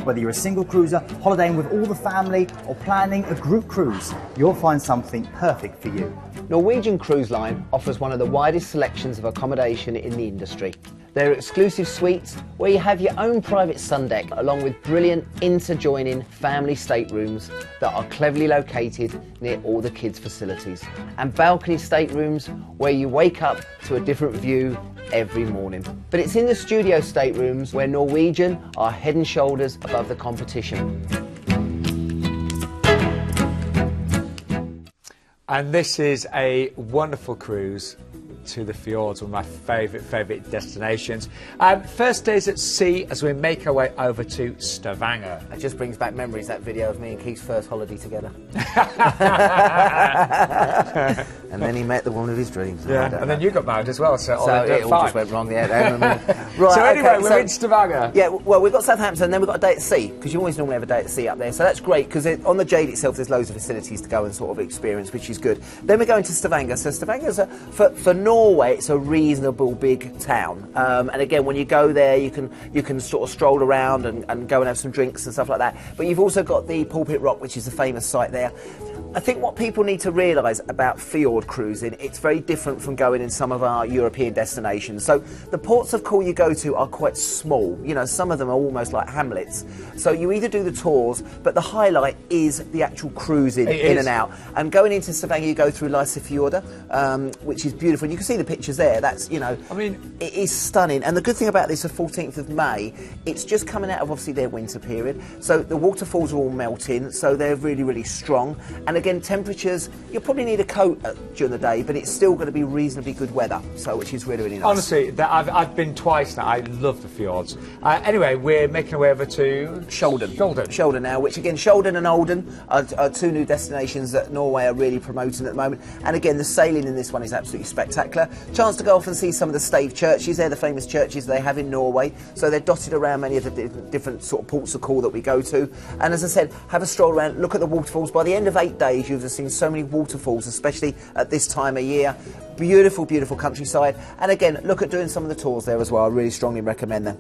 Speaker 3: Whether you're a single cruiser, holidaying with all the family, or planning a group cruise, you'll find something perfect for you.
Speaker 2: Norwegian Cruise Line offers one of the widest selections of accommodation in the industry. There are exclusive suites where you have your own private sun deck, along with brilliant interjoining family staterooms that are cleverly located near all the kids' facilities, and balcony staterooms where you wake up to a different view every morning. But it's in the studio staterooms where Norwegian are head and shoulders above the competition.
Speaker 1: And this is a wonderful cruise to the Fjords, one of my favourite destinations. First days at sea as we make our way over to Stavanger.
Speaker 2: It just brings back memories, that video of me and Keith's first holiday together. And then he met the woman of his dreams.
Speaker 1: Yeah, and then you got married as well, so
Speaker 2: it all just went wrong. Yeah, right,
Speaker 1: so anyway,
Speaker 2: okay,
Speaker 1: we're in Stavanger.
Speaker 2: Yeah, well, we've got Southampton, and then we've got a day at sea, because you always normally have a day at sea up there. So that's great, because on the Jade itself, there's loads of facilities to go and sort of experience, which is good. Then we're going to Stavanger. So Stavanger's for Norway, it's a reasonable big town. And again, when you go there, you can sort of stroll around and go and have some drinks and stuff like that. But you've also got the Pulpit Rock, which is a famous site there. I think what people need to realise about fjord cruising, it's very different from going in some of our European destinations. So the ports of call you go to are quite small. You know, some of them are almost like hamlets. So you either do the tours, but the highlight is the actual cruising in and out. And going into Stavanger, you go through Fjords, which is beautiful. And you can see the pictures there. That's, you know, I mean, it is stunning. And the good thing about this, the 14th of May, it's just coming out of obviously their winter period. So the waterfalls are all melting, so they're really, really strong. And again, temperatures, you'll probably need a coat during the day, but it's still going to be reasonably good weather, so which is really, really nice.
Speaker 1: Honestly, I've been twice now. I love the fjords. Anyway, we're making our way over to Skjolden
Speaker 2: now, which again, Skjolden and Olden are two new destinations that Norway are really promoting at the moment. And again, the sailing in this one is absolutely spectacular. Chance to go off and see some of the stave churches. They're the famous churches they have in Norway, so they're dotted around many of the different sort of ports of call that we go to. And as I said, have a stroll around, look at the waterfalls. By the end of 8 days, you've seen so many waterfalls, especially at this time of year. Beautiful, beautiful countryside. And again, look at doing some of the tours there as well. I really strongly recommend them.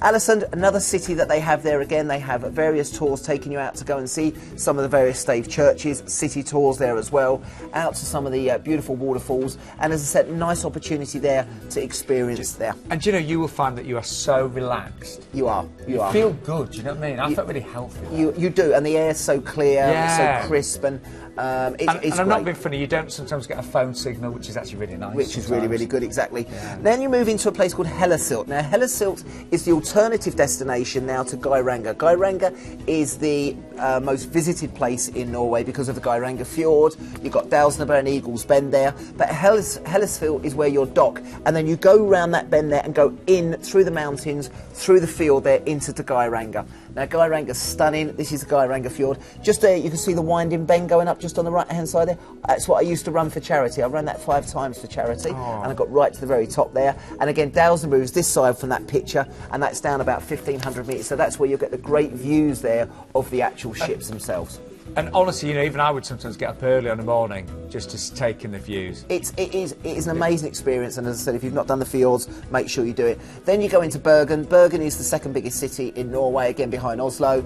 Speaker 2: Aalesund, another city that they have there again. They have various tours taking you out to go and see some of the various stave churches, city tours there as well, out to some of the beautiful waterfalls. And as I said, nice opportunity there to experience there.
Speaker 1: And you know, you will find that you are so relaxed.
Speaker 2: You are. You
Speaker 1: feel good, you know what I mean? I felt really healthy.
Speaker 2: You do, and the air's so clear, it's so crisp, and it's
Speaker 1: I'm not being funny, you don't sometimes get a phone signal, which is actually really nice.
Speaker 2: Which is really, really good, exactly. Yeah. Then you move into a place called Hellesylt. Now, Hellesylt is the alternative destination now to Geiranger. Geiranger is the most visited place in Norway because of the Geiranger Fjord. You've got Dalsnabø and Eagles Bend there. But Hellesylt is where you'll dock, and then you go around that bend there and go in through the mountains, through the fjord there, into the Geiranger. Now, Geiranger's stunning. This is the Geiranger Fjord. Just there, you can see the winding bend going up just on the right-hand side there. That's what I used to run for charity. I ran that 5 times for charity, and I got right to the very top there. And again, Dalsnabø is this side from that picture, and that's down about 1,500 metres. So that's where you'll get the great views there of the actual ships themselves.
Speaker 1: And honestly, you know, even I would sometimes get up early in the morning just to take in the views.
Speaker 2: It is an amazing experience, and as I said, if you've not done the fjords, make sure you do it. Then you go into Bergen. Bergen is the second biggest city in Norway, again behind Oslo.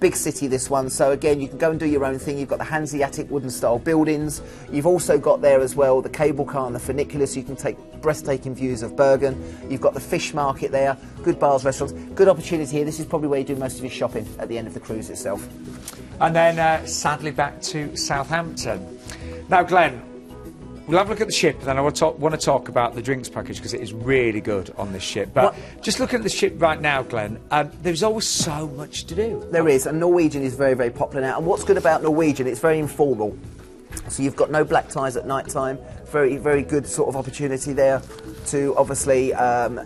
Speaker 2: Big city, this one. So again, you can go and do your own thing. You've got the Hanseatic wooden style buildings. You've also got there as well the cable car and the funicular, so you can take breathtaking views of Bergen. You've got the fish market there, good bars, restaurants, good opportunity here. This is probably where you do most of your shopping at the end of the cruise itself.
Speaker 1: And then, sadly, back to Southampton. Now, Glenn, we'll have a look at the ship, and then I want to talk about the drinks package, because it is really good on this ship. But just looking at the ship right now, Glenn, there's always so much to do.
Speaker 2: There is, and Norwegian is very, very popular now. And what's good about Norwegian, it's very informal. So you've got no black ties at night time. Very, very good sort of opportunity there to obviously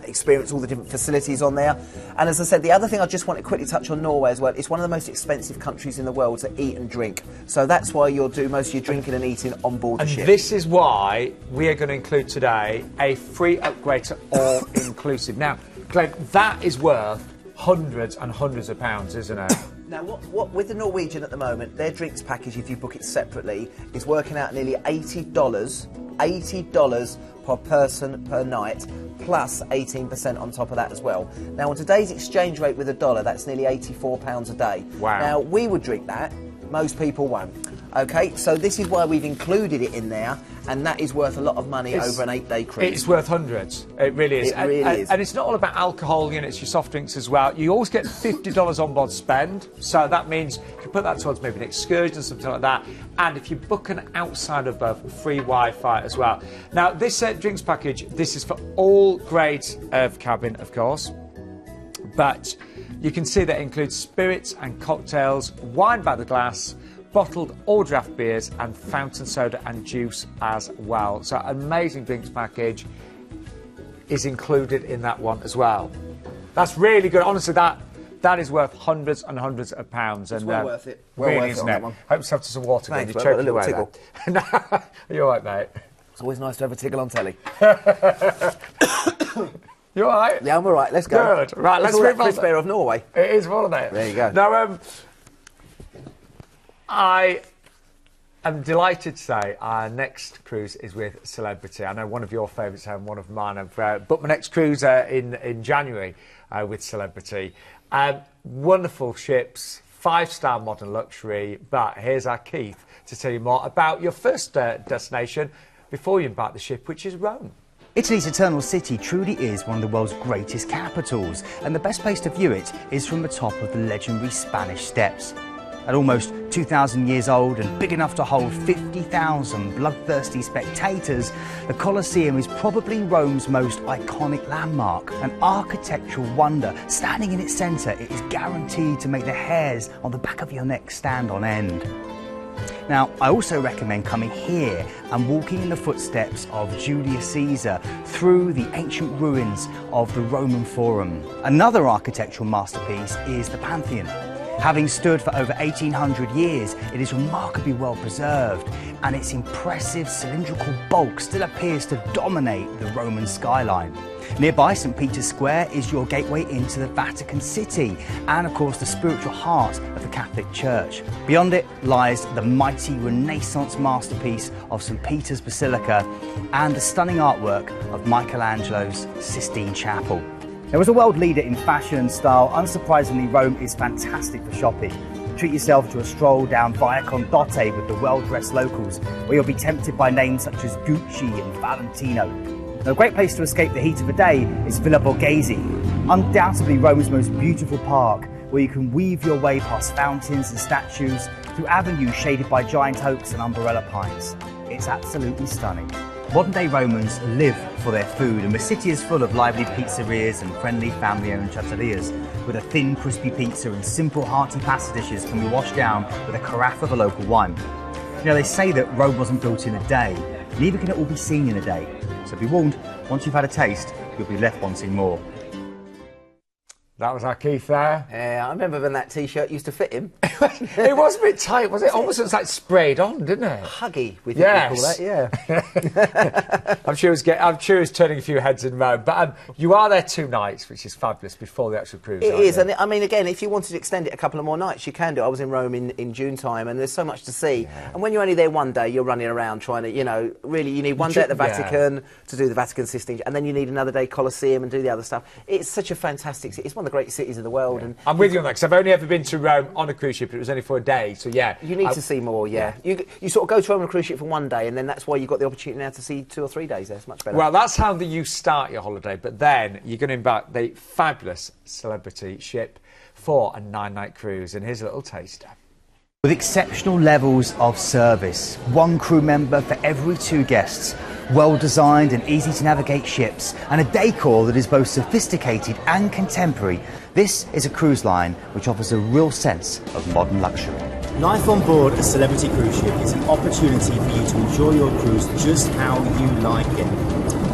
Speaker 2: experience all the different facilities on there. And as I said, the other thing I just want to quickly touch on Norway as well, it's one of the most expensive countries in the world to eat and drink. So that's why you'll do most of your drinking and eating on board the ship.
Speaker 1: And this is why we are going to include today a free upgrade to all-inclusive. Now, Glenn, that is worth hundreds and hundreds of pounds, isn't it?
Speaker 2: Now, what with the Norwegian at the moment, their drinks package, if you book it separately, is working out nearly $80 per person per night, plus 18% on top of that as well. Now, on today's exchange rate with the dollar, that's nearly £84 a day.
Speaker 1: Wow.
Speaker 2: Now, we would drink that. Most people won't. Okay, so this is why we've included it in there, and that is worth a lot of money over an 8-day cruise.
Speaker 1: It's worth hundreds. It really is.
Speaker 2: It really is.
Speaker 1: And it's not all about alcohol, you know, it's your soft drinks as well. You always get $50 on board spend, so that means you can put that towards maybe an excursion or something like that. And if you book an outside above, free Wi-Fi as well. Now, this drinks package, this is for all grades of cabin, of course, but you can see that it includes spirits and cocktails, wine by the glass, bottled or draft beers, and fountain soda and juice as well. So amazing drinks package is included in that one as well. That's really good. Honestly, that is worth hundreds and hundreds of pounds.
Speaker 2: It's
Speaker 1: and
Speaker 2: well worth it.
Speaker 1: Well
Speaker 2: Really,
Speaker 1: worth
Speaker 2: isn't
Speaker 1: it
Speaker 2: it?
Speaker 1: on that one. Hope yourself to some water.
Speaker 2: Thanks,
Speaker 1: You're
Speaker 2: but I've got a
Speaker 1: choking
Speaker 2: little
Speaker 1: away
Speaker 2: tickle.
Speaker 1: there. Are you all right, mate?
Speaker 2: It's always nice to have a tickle on telly.
Speaker 1: You all right?
Speaker 2: Yeah, I'm all right. Let's go.
Speaker 1: Good. Right, let's move on.
Speaker 2: Crisp air of Norway.
Speaker 1: It is one of them.
Speaker 2: There you go.
Speaker 1: Now, I am delighted to say our next cruise is with Celebrity. I know one of your favourites and one of mine. I've booked my next cruise in January with Celebrity. Wonderful ships, 5-star modern luxury. But here's our Keith to tell you more about your first destination before you embark the ship, which is Rome.
Speaker 3: Italy's Eternal City truly is one of the world's greatest capitals, and the best place to view it is from the top of the legendary Spanish Steps. At almost 2,000 years old and big enough to hold 50,000 bloodthirsty spectators, the Colosseum is probably Rome's most iconic landmark, an architectural wonder. Standing in its centre, it is guaranteed to make the hairs on the back of your neck stand on end. Now, I also recommend coming here and walking in the footsteps of Julius Caesar through the ancient ruins of the Roman Forum. Another architectural masterpiece is the Pantheon. Having stood for over 1,800 years, it is remarkably well preserved, and its impressive cylindrical bulk still appears to dominate the Roman skyline. Nearby, St. Peter's Square is your gateway into the Vatican City and, of course, the spiritual heart of the Catholic Church. Beyond it lies the mighty Renaissance masterpiece of St. Peter's Basilica and the stunning artwork of Michelangelo's Sistine Chapel. Now, as a world leader in fashion and style, unsurprisingly, Rome is fantastic for shopping. Treat yourself to a stroll down Via Condotte with the well-dressed locals, where you'll be tempted by names such as Gucci and Valentino. Now, a great place to escape the heat of the day is Villa Borghese, undoubtedly Rome's most beautiful park, where you can weave your way past fountains and statues through avenues shaded by giant oaks and umbrella pines. It's absolutely stunning. Modern-day Romans live for their food, and the city is full of lively pizzerias and friendly family-owned trattorias, with a thin, crispy pizza and simple, hearty pasta dishes can be washed down with a carafe of a local wine. You know, they say that Rome wasn't built in a day, neither can it all be seen in a day. So be warned, once you've had a taste, you'll be left wanting more.
Speaker 1: That was our Keith there.
Speaker 2: Yeah, I remember when that T-shirt used to fit him.
Speaker 1: It was a bit tight, was it? Almost was like sprayed on, didn't it?
Speaker 2: Huggy, we
Speaker 1: Yes.
Speaker 2: call that, yeah.
Speaker 1: I'm sure he was turning a few heads in Rome. But you are there 2 nights, which is fabulous, before the actual cruise.
Speaker 2: It
Speaker 1: aren't
Speaker 2: is,
Speaker 1: you?
Speaker 2: and I mean, again, if you wanted to extend it a couple of more nights, you can do. I was in Rome in June time, and there's so much to see.
Speaker 1: Yeah.
Speaker 2: And when you're only there one day, you're running around trying to, you know, really, you need one day at the Vatican to do the Vatican Sistine, and then you need another day Colosseum and do the other stuff. It's such a fantastic city. It's one of the great cities of the world. And
Speaker 1: I'm with you on that, because I've only ever been to Rome on a cruise ship, but it was only for a day, so yeah.
Speaker 2: you need to see more, yeah. You sort of go to Rome on a cruise ship for one day, and then that's why you've got the opportunity now to see 2 or 3 days there. It's much better.
Speaker 1: Well, that's how you start your holiday, but then you're going to embark the fabulous Celebrity ship for a 9-night cruise, and here's a little taster.
Speaker 3: With exceptional levels of service, 1 crew member for every 2 guests, well-designed and easy-to-navigate ships, and a decor that is both sophisticated and contemporary, this is a cruise line which offers a real sense of modern luxury. Life on board a Celebrity cruise ship is an opportunity for you to enjoy your cruise just how you like it.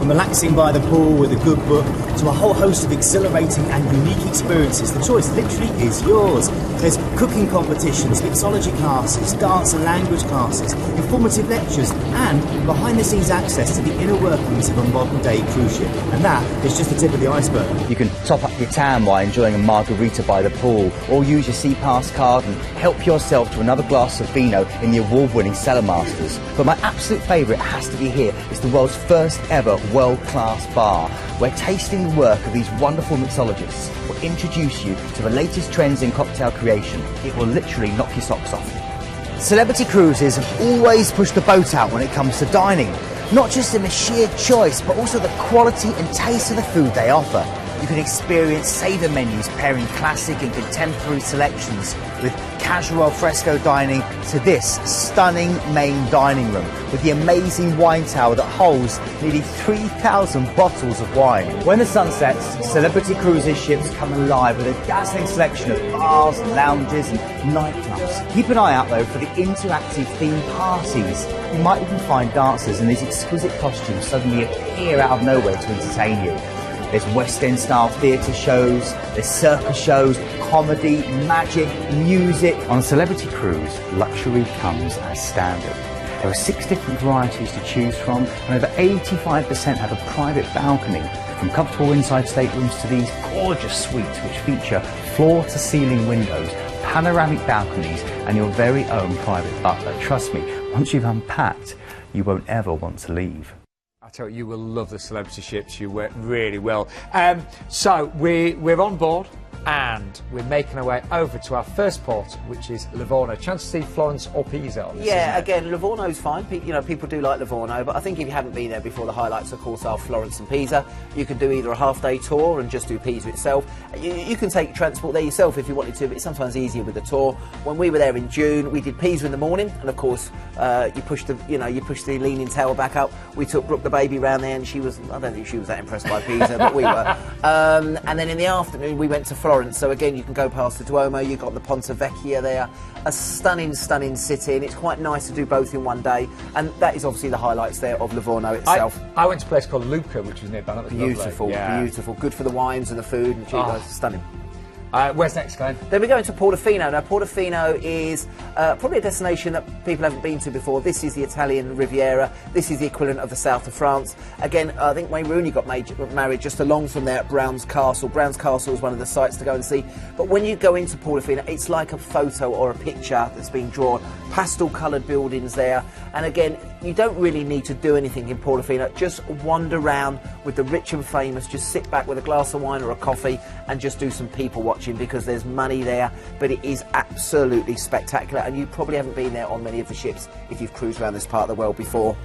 Speaker 3: From relaxing by the pool with a good book to a whole host of exhilarating and unique experiences, the choice literally is yours. There's cooking competitions, mixology classes, dance and language classes, informative lectures, and behind-the-scenes access to the inner workings of a modern-day cruise ship. And that is just the tip of the iceberg. You can top up your tan while enjoying a margarita by the pool, or use your Sea Pass card and help yourself to another glass of vino in the award-winning Cellar Masters. But my absolute favourite has to be here. It's the world's first ever world-class bar, where tasting the work of these wonderful mixologists will introduce you to the latest trends in cocktail creation. It will literally knock your socks off. Celebrity cruises have always pushed the boat out when it comes to dining, not just in the sheer choice, but also the quality and taste of the food they offer. You can experience savour menus pairing classic and contemporary selections with casual al fresco dining to this stunning main dining room with the amazing wine tower that holds nearly 3,000 bottles of wine. When the sun sets, Celebrity Cruises ships come alive with a dazzling selection of bars, lounges and nightclubs. Keep an eye out though for the interactive themed parties. You might even find dancers in these exquisite costumes suddenly appear out of nowhere to entertain you. There's West End style theatre shows, there's circus shows, comedy, magic, music. On a Celebrity Cruise, luxury comes as standard. There are 6 different varieties to choose from, and over 85% have a private balcony, from comfortable inside staterooms to these gorgeous suites which feature floor-to-ceiling windows, panoramic balconies, and your very own private butler. Trust me, once you've unpacked, you won't ever want to leave.
Speaker 1: I tell you, you will love the Celebrity ships. You work really well. So we're on board and we're making our way over to our first port, which is Livorno. Chance to see Florence or Pisa on this,
Speaker 2: yeah, again, Livorno's fine. You know, people do like Livorno, but I think if you haven't been there before, the highlights, of course, are Florence and Pisa. You can do either a half-day tour and just do Pisa itself. You can take transport there yourself if you wanted to, but it's sometimes easier with the tour. When we were there in June, we did Pisa in the morning, and of course, you push the leaning tower back up. We took Brooke the baby round there, and I don't think she was that impressed by Pisa, but we were. And then in the afternoon, we went to Florence. So again, you can go past the Duomo. You've got the Ponte Vecchio there. A stunning, stunning city, and it's quite nice to do both in one day. And that is obviously the highlights there of Livorno itself.
Speaker 1: I went to a place called Lucca, which was nearby.
Speaker 2: Beautiful, beautiful. Good for the wines and the food, and stunning.
Speaker 1: Where's next, Glenn?
Speaker 2: Then we go into Portofino. Now, Portofino is probably a destination that people haven't been to before. This is the Italian Riviera. This is the equivalent of the south of France. Again, I think Wayne Rooney got married just along from there at Brown's Castle. Brown's Castle is one of the sites to go and see. But when you go into Portofino, it's like a photo or a picture that's been drawn. Pastel-coloured buildings there. And again, you don't really need to do anything in Portofino. Just wander around with the rich and famous. Just sit back with a glass of wine or a coffee and just do some people watching, because there's money there, but it is absolutely spectacular, and you probably haven't been there on many of the ships if you've cruised around this part of the world before.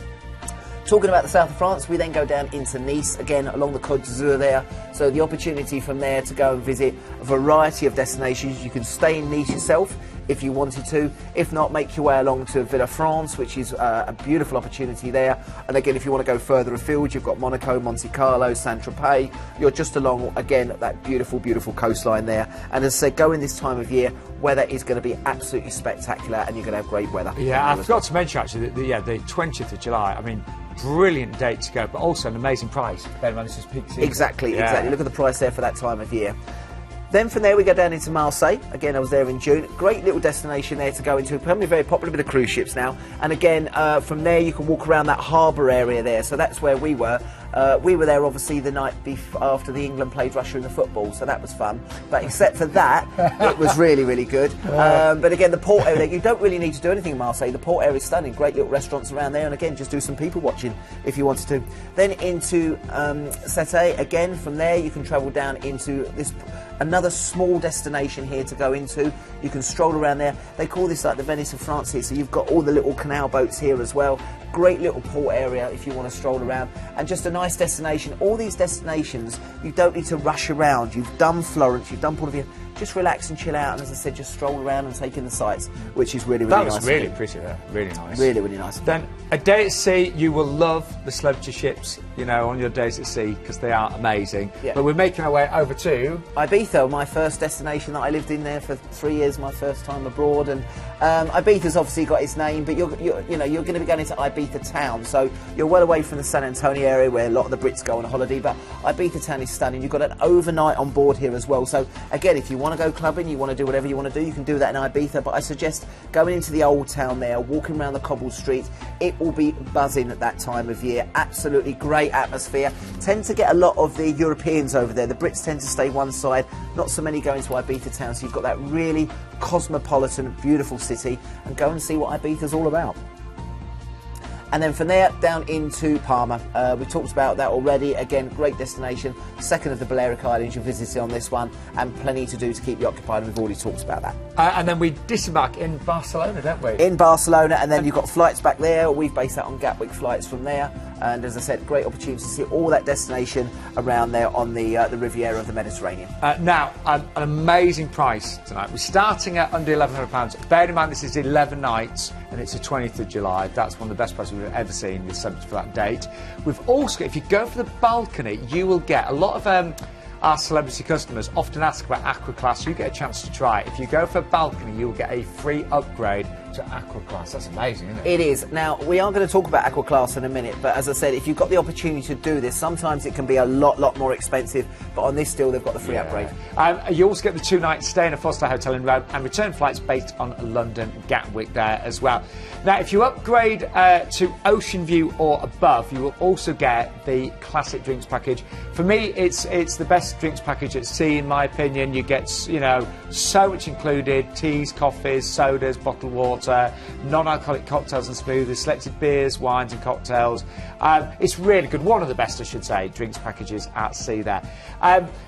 Speaker 2: Talking about the south of France, we then go down into Nice, again along the Côte d'Azur there, so the opportunity from there to go and visit a variety of destinations. You can stay in Nice yourself if you wanted to. If not, make your way along to Villefranche, which is a beautiful opportunity there. And again, if you want to go further afield, you've got Monaco, Monte Carlo, Saint-Tropez. You're just along, again, that beautiful, beautiful coastline there. And as I said, go in this time of year, weather is going to be absolutely spectacular, and you're going to have great weather.
Speaker 1: Yeah, I forgot to mention, actually, the 20th of July, I mean, brilliant date to go, but also an amazing price. This is peak season.
Speaker 2: Exactly. Look at the price there for that time of year. Then from there we go down into Marseille. Again, I was there in June. Great little destination there to go into. Probably very popular with the cruise ships now. And again, from there you can walk around that harbour area there. So that's where we were. We were there obviously the night after the England played Russia in the football, so that was fun. But except for that, it was really, really good. But again, the port area, you don't really need to do anything in Marseille. The port area is stunning. Great little restaurants around there, and again, just do some people watching if you wanted to. Then into Sète. Again, from there you can travel down into this another small destination here to go into. You can stroll around there. They call this like the Venice of France here, so you've got all the little canal boats here as well. Great little port area if you want to stroll around, and just a nice destination. All these destinations, you don't need to rush around. You've done Florence, you've done Portofino. Just relax and chill out, and as I said, just stroll around and take in the sights, which is really, really nice.
Speaker 1: That was really pretty there, really nice.
Speaker 2: Really, really nice.
Speaker 1: Then a day at sea, you will love the celebrity ships, you know, on your days at sea, because they are amazing. Yeah. But we're making our way over to
Speaker 2: Ibiza, my first destination that I lived in there for 3 years, my first time abroad, and Ibiza's obviously got its name, but you're going to be going into Ibiza town, so you're well away from the San Antonio area where a lot of the Brits go on holiday, but Ibiza town is stunning. You've got an overnight on board here as well. So again, if you want to go clubbing, you want to do whatever you want to do, you can do that in Ibiza, but I suggest going into the old town there, walking around the cobbled streets. It will be buzzing at that time of year. Absolutely great atmosphere. Tend to get a lot of the Europeans over there. The Brits tend to stay one side, not so many going to Ibiza town, so you've got that really cosmopolitan, beautiful city, and go and see what Ibiza's all about. And then from there down into Palma. We talked about that already. Again, great destination. Second of the Balearic Islands you visited on this one, and plenty to do to keep you occupied, and we've already talked about that.
Speaker 1: And then we disembark in Barcelona, don't we?
Speaker 2: In Barcelona, and then you've got flights back there. We've based that on Gatwick flights from there. And as I said, great opportunity to see all that destination around there on the Riviera of the Mediterranean.
Speaker 1: Now, an amazing price tonight. We're starting at under £1,100. Bear in mind, this is 11 nights, and it's the 20th of July. That's one of the best prices we've ever seen with subject for that date. We've also, if you go for the balcony, you will get a lot of our celebrity customers often ask about Aqua Class. You get a chance to try it. If you go for a balcony, you will get a free upgrade to Aqua Class. That's amazing, isn't it?
Speaker 2: It is. Now, we are going to talk about Aqua Class in a minute, but as I said, if you've got the opportunity to do this, sometimes it can be a lot more expensive, but on this deal, they've got the free upgrade.
Speaker 1: You also get the 2-night stay in a 4-star hotel in Rome, and return flights based on London Gatwick there as well. Now, if you upgrade to Ocean View or above, you will also get the classic drinks package. For me, it's the best drinks package at sea, in my opinion. You get, you know, so much included: teas, coffees, sodas, bottled water, non-alcoholic cocktails and smoothies, selected beers, wines and cocktails. It's really good. One of the best, I should say, drinks packages at sea there.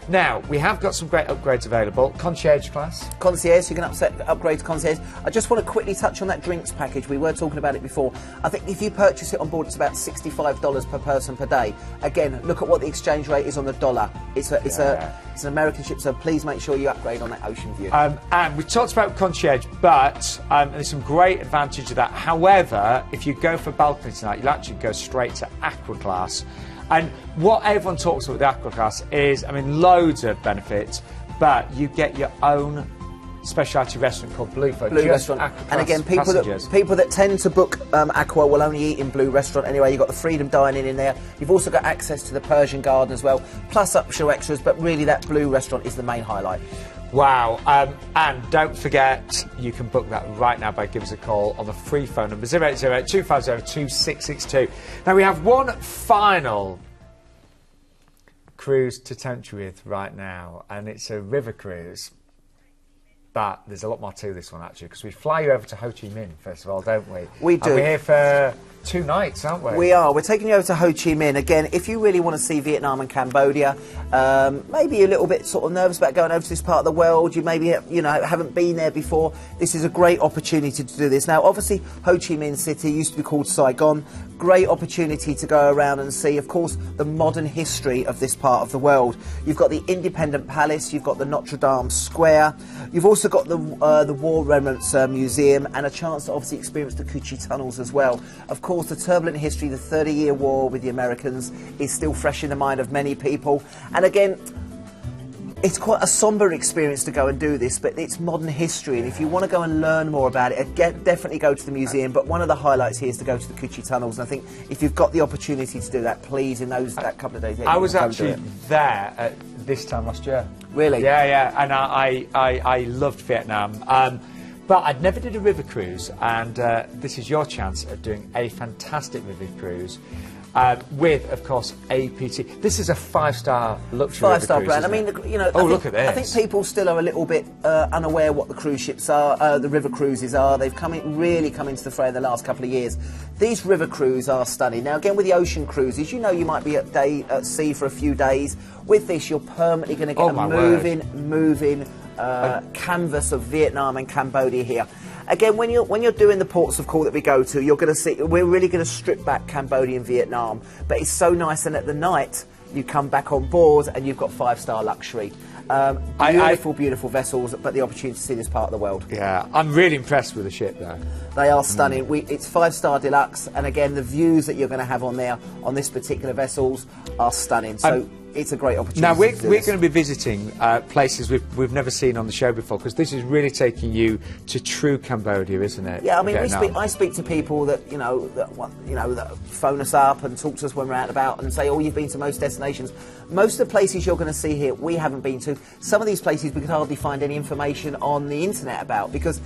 Speaker 1: Now, we have got some great upgrades available. Concierge class.
Speaker 2: Concierge, you can upgrade to concierge. I just want to quickly touch on that drinks package. We were talking about it before. I think if you purchase it on board, it's about $65 per person per day. Again, look at what the exchange rate is on the dollar. It's an American ship, so please make sure you upgrade on that Ocean View.
Speaker 1: And we talked about concierge, but there's some great advantage of that. However, if you go for balcony tonight, you'll actually go straight to Aqua Class. And what everyone talks about with Aqua Class is, I mean, loads of benefits, but you get your own specialty restaurant called Blue Restaurant.
Speaker 2: And again, people that tend to book Aqua will only eat in Blue Restaurant anyway. You've got the freedom dining in there. You've also got access to the Persian garden as well, plus upshow extras, but really that Blue Restaurant is the main highlight.
Speaker 1: Wow, and don't forget, you can book that right now by giving us a call on the free phone number 080-250-2662. Now, we have one final cruise to tempt you with right now, and it's a river cruise. But there's a lot more to this one, actually, because we fly you over to Ho Chi Minh, first of all, don't we?
Speaker 2: We do.
Speaker 1: And we're here for 2 nights, aren't we?
Speaker 2: We are. We're taking you over to Ho Chi Minh. Again, if you really want to see Vietnam and Cambodia, maybe a little bit sort of nervous about going over to this part of the world, you maybe, you know, haven't been there before, this is a great opportunity to do this. Now, obviously, Ho Chi Minh City used to be called Saigon. Great opportunity to go around and see, of course, the modern history of this part of the world. You've got the Independent Palace, you've got the Notre Dame Square, you've also got the War Remnants Museum, and a chance to obviously experience the Cu Chi tunnels as well. Of course, the turbulent history, the 30-year war with the Americans, is still fresh in the mind of many people. And again, it's quite a sombre experience to go and do this, but it's modern history, and if you want to go and learn more about it, definitely go to the museum. But one of the highlights here is to go to the Cu Chi tunnels, and I think if you've got the opportunity to do that, please, in that couple of days.
Speaker 1: I was actually there at this time last year.
Speaker 2: Really?
Speaker 1: Yeah, and I loved Vietnam. But I'd never did a river cruise, and this is your chance at doing a fantastic river cruise. With, of course, APT. This is a 5-star luxury
Speaker 2: 5-star brand. I mean, you know,
Speaker 1: look at this.
Speaker 2: I think people still are a little bit unaware what the cruise ships are, the river cruises are. They've really come into the fray in the last couple of years. These river cruises are stunning. Now, again, with the ocean cruises, you know, you might be at sea for a few days. With this, you're permanently going to get a moving canvas of Vietnam and Cambodia here. Again, when you're doing the ports of call that we go to, you're going to see we're really going to strip back Cambodia and Vietnam. But it's so nice, and at the night you come back on board and you've got 5-star luxury. Beautiful vessels, but the opportunity to see this part of the world.
Speaker 1: Yeah, I'm really impressed with the ship, though.
Speaker 2: They are stunning. It's 5-star deluxe, and again, the views that you're going to have on there on this particular vessels are stunning. So it's a great opportunity.
Speaker 1: Now we're
Speaker 2: to
Speaker 1: going to be visiting places we've never seen on the show before, because this is really taking you to true Cambodia, isn't it?
Speaker 2: Yeah, I mean, I speak to people that that phone us up and talk to us when we're out and about and say, "Oh, you've been to most destinations." Most of the places you're going to see here, we haven't been to. Some of these places we could hardly find any information on the internet about, because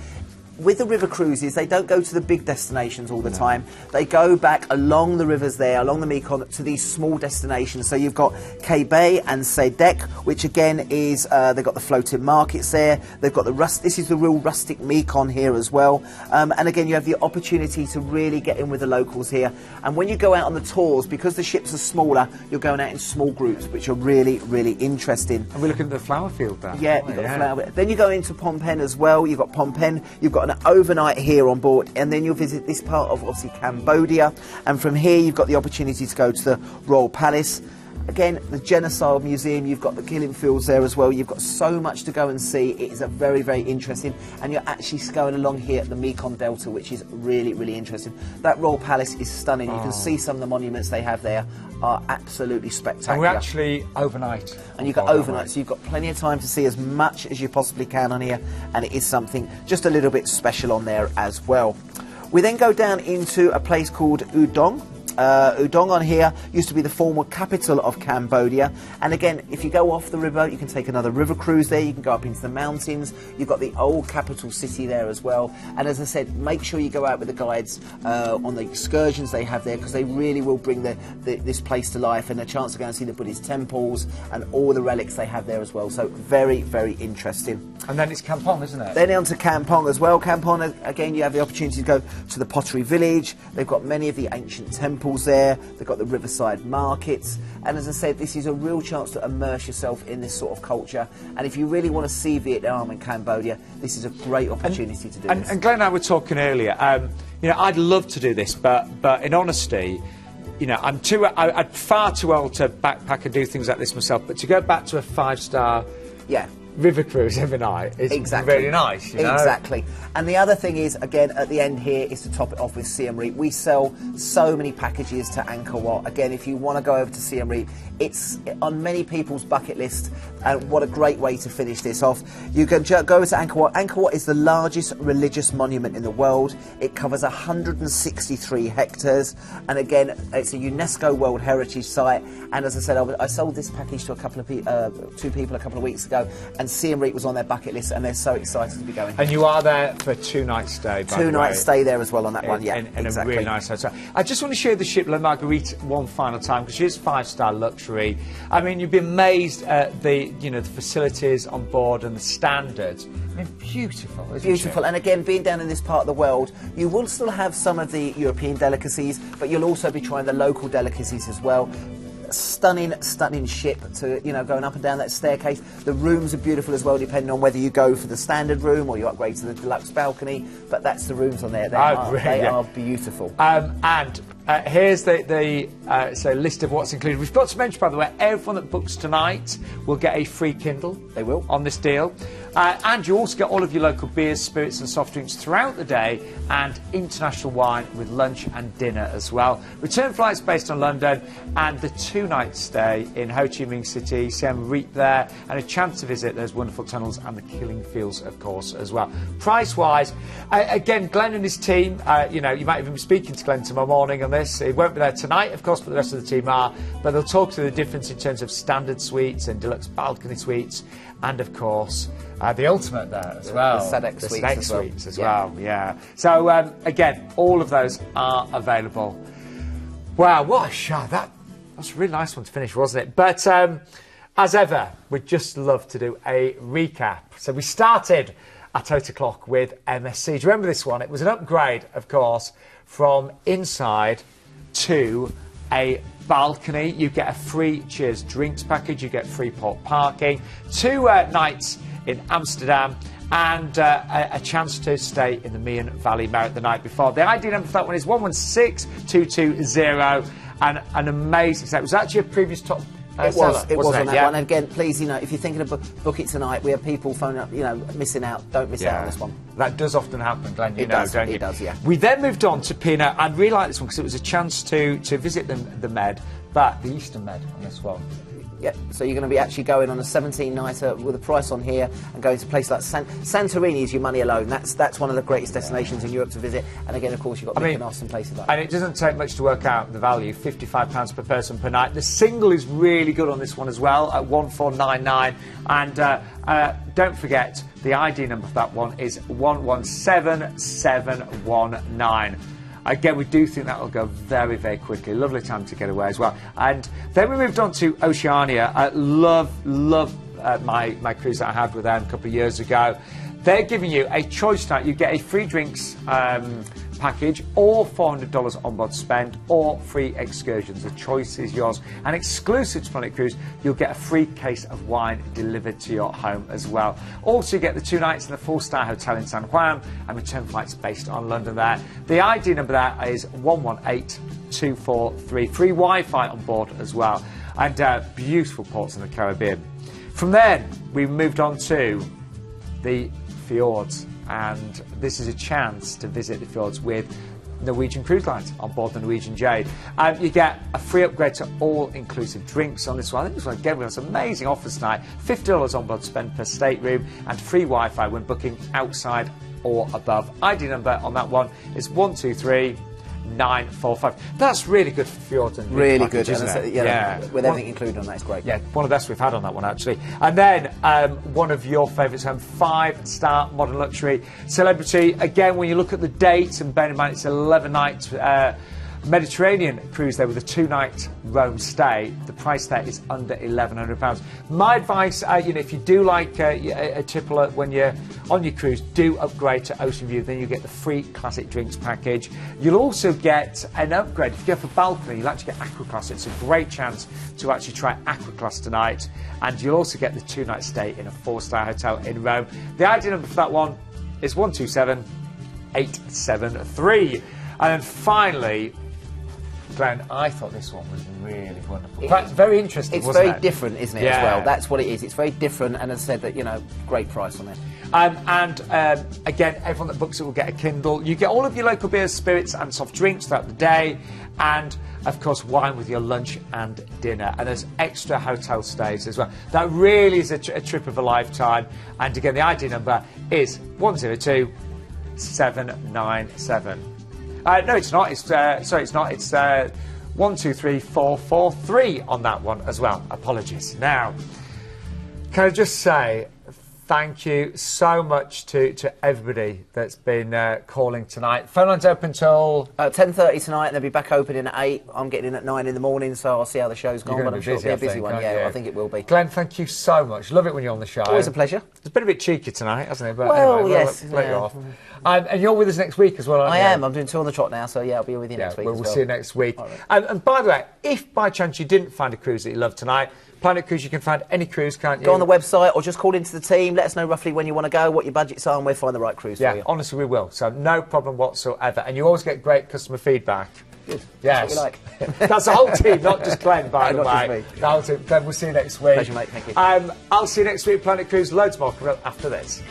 Speaker 2: with the river cruises, they don't go to the big destinations all the time. They go back along the rivers there, along the Mekong, to these small destinations. So you've got Kebay and Sedek, which again is, they've got the floating markets there. They've got this is the real rustic Mekong here as well. And again, you have the opportunity to really get in with the locals here. And when you go out on the tours, because the ships are smaller, you're going out in small groups, which are really, really interesting.
Speaker 1: And we're looking at the flower field there.
Speaker 2: Yeah, you've got the flower. Then you go into Phnom Penh as well. You've got Phnom Penh. You've got an overnight here on board, and then you'll visit this part of obviously Cambodia, and from here you've got the opportunity to go to the Royal Palace. Again, the Genocide Museum, you've got the killing fields there as well. You've got so much to go and see. It is a very, very interesting, and you're actually going along here at the Mekong Delta, which is really, really interesting. That Royal Palace is stunning. You can see some of the monuments they have there are absolutely spectacular.
Speaker 1: And we're actually overnight.
Speaker 2: And you've got overnight, so you've got plenty of time to see as much as you possibly can on here, and it is something just a little bit special on there as well. We then go down into a place called Udong. Udong on here used to be the former capital of Cambodia, and again, if you go off the river, you can take another river cruise there. You can go up into the mountains. You've got the old capital city there as well, and as I said, make sure you go out with the guides on the excursions they have there, because they really will bring this place to life, and a chance to go and see the Buddhist temples and all the relics they have there as well. So very, very interesting.
Speaker 1: And then it's Kampong, isn't it?
Speaker 2: Then on to Kampong as well. Kampong, again, you have the opportunity to go to the pottery village. They've got many of the ancient temples there. They've got the riverside markets, and as I said, this is a real chance to immerse yourself in this sort of culture. And if you really want to see Vietnam and Cambodia, this is a great opportunity to do this.
Speaker 1: And Glenn and I were talking earlier. I'd love to do this, but in honesty, I'm far too old to backpack and do things like this myself. But to go back to a 5-star, river cruise every night is really nice,
Speaker 2: Exactly. And the other thing is, again, at the end here, is to top it off with Siem Reap. We sell so many packages to Angkor Wat. Again, if you want to go over to Siem Reap, it's on many people's bucket list, and what a great way to finish this off. You can go over to Angkor Wat. Angkor Wat is the largest religious monument in the world. It covers 163 hectares, and again, it's a UNESCO World Heritage Site. And as I said, I sold this package to two people a couple of weeks ago, and Siem Reap was on their bucket list, and they're so excited to be going.
Speaker 1: And you are there for a 2-night stay, by the way.
Speaker 2: 2-night stay there as well on that one, yeah,
Speaker 1: and a really nice hotel. I just want to show the ship La Marguerite one final time, because she is 5-star luxury. I mean, you'd be amazed at the facilities on board and the standards. I mean, beautiful, isn't
Speaker 2: Beautiful, and again, being down in this part of the world, you will still have some of the European delicacies, but you'll also be trying the local delicacies as well. Stunning ship to going up and down that staircase. The rooms are beautiful as well, depending on whether you go for the standard room or you upgrade to the deluxe balcony. But that's the rooms on there. They are beautiful.
Speaker 1: And here's the list of what's included. We've got to mention, by the way, everyone that books tonight will get a free Kindle.
Speaker 2: They will
Speaker 1: on this deal. And you also get all of your local beers, spirits and soft drinks throughout the day, and international wine with lunch and dinner as well. Return flights based on London, and the 2-night stay in Ho Chi Minh City, Siem Reap there, and a chance to visit those wonderful tunnels and the killing fields, of course, as well. Price-wise, again, Glenn and his team, you might even be speaking to Glenn tomorrow morning on this. He won't be there tonight, of course, but the rest of the team are. But they'll talk to the difference in terms of standard suites and deluxe balcony suites, and, of course, the ultimate there as well.
Speaker 2: The Sadek
Speaker 1: suites as well, yeah. So, again, all of those are available. Wow, what a show. That's a really nice one to finish, wasn't it? But, as ever, we'd just love to do a recap. So we started at 8 o'clock with MSC. Do you remember this one? It was an upgrade, of course, from inside to a balcony. You get a free Cheers drinks package, you get free port parking, 2 nights in Amsterdam, and a chance to stay in the Meon Valley Marriott the night before. The ID number for that one is 116220, and an amazing set. It was actually a previous top
Speaker 2: it was on that one. And again, please, if you're thinking of book it tonight, we have people phoning up, missing out. Don't miss out on this one.
Speaker 1: That does often happen, Glenn, don't you?
Speaker 2: It does, yeah.
Speaker 1: We then moved on to Pinot. I really like this one because it was a chance to visit the Med, but the Eastern Med on this one.
Speaker 2: Yep. So you're going to be actually going on a 17-nighter with a price on here and going to places like Santorini is your money alone. That's one of the greatest destinations in Europe to visit. And again, of course, you've got Mykonos and places like that.
Speaker 1: And it doesn't take much to work out the value, £55 per person per night. The single is really good on this one as well at 1499. And don't forget, the ID number for that one is 117719. Again, we do think that will go very, very quickly. Lovely time to get away as well. And then we moved on to Oceania. I love my cruise that I had with them a couple of years ago. They're giving you a choice tonight. You get a free drinks package or $400 onboard spend or free excursions. The choice is yours. And exclusive to Planet Cruise, you'll get a free case of wine delivered to your home as well. Also, you get the 2 nights in the 4-star hotel in San Juan and return flights based on London there. The ID number there is 118243. Free Wi-Fi on board as well. And beautiful ports in the Caribbean. From there, we moved on to the Fjords, and this is a chance to visit the Fjords with Norwegian Cruise Lines on board the Norwegian Jade. You get a free upgrade to all-inclusive drinks on this one. I think this one, again, we have some amazing offers tonight. $50 onboard spend per stateroom and free Wi-Fi when booking outside or above. ID number on that one is 123945. That's really good for Fjords and
Speaker 2: really good,
Speaker 1: isn't it?
Speaker 2: Yeah, with everything included on that, it's great.
Speaker 1: Yeah, one of the best we've had on that one, actually. And then one of your favourites, 5-star modern luxury celebrity. Again, when you look at the dates, and bear in mind it's an 11-night Mediterranean cruise there with a 2-night Rome stay, the price there is under £1,100. My advice, if you do like a tipple when you're on your cruise, do upgrade to Ocean View. Then you get the free classic drinks package. You'll also get an upgrade. If you go for balcony, you'll actually get Aqua Class. It's a great chance to actually try Aqua Class tonight. And you'll also get the 2-night stay in a 4-star hotel in Rome. The ID number for that one is 127873. And then finally, Glenn, I thought this one was really wonderful. It's very interesting,
Speaker 2: it's
Speaker 1: wasn't it?
Speaker 2: very different, isn't it, as well? That's what it is. It's very different, and as I said, that, great price on it.
Speaker 1: Again, everyone that books it will get a Kindle. You get all of your local beers, spirits and soft drinks throughout the day, and of course wine with your lunch and dinner. And there's extra hotel stays as well. That really is a trip of a lifetime. And again, the ID number is 102797. No, it's not. It's it's not. It's 123443 on that one as well. Apologies. Now, can I just say thank you so much to everybody that's been calling tonight. Phone lines open till
Speaker 2: 10:30 tonight, and they'll be back opening at 8. I'm getting in at 9 in the morning, so I'll see how the show's gone. But I'm sure it'll be a busy one. Yeah, I think it will be.
Speaker 1: Glenn, thank you so much. Love it when you're on the show.
Speaker 2: Always a pleasure.
Speaker 1: It's been a bit cheeky tonight, hasn't it? But
Speaker 2: well,
Speaker 1: anyway,
Speaker 2: yes.
Speaker 1: Let you off. And you're with us next week as well, aren't you?
Speaker 2: I am. I'm doing 2 on the trot now, so yeah, I'll be with you next week.
Speaker 1: We'll see you next week. Right. And by the way, if by chance you didn't find a cruise that you love tonight, Planet Cruise, you can find any cruise, can't you?
Speaker 2: Go on the website or just call into the team. Let us know roughly when you want to go, what your budgets are, and we'll find the right cruise for you.
Speaker 1: Honestly, we will. So no problem whatsoever. And you always get great customer feedback.
Speaker 2: Good.
Speaker 1: Yes.
Speaker 2: That's what we like.
Speaker 1: That's the whole team, not just Glenn, by the way.
Speaker 2: Not just me.
Speaker 1: The whole team. Glenn, we'll see you next week.
Speaker 2: Pleasure, mate. Thank you.
Speaker 1: I'll see you next week, Planet Cruise. Loads more coming up after this.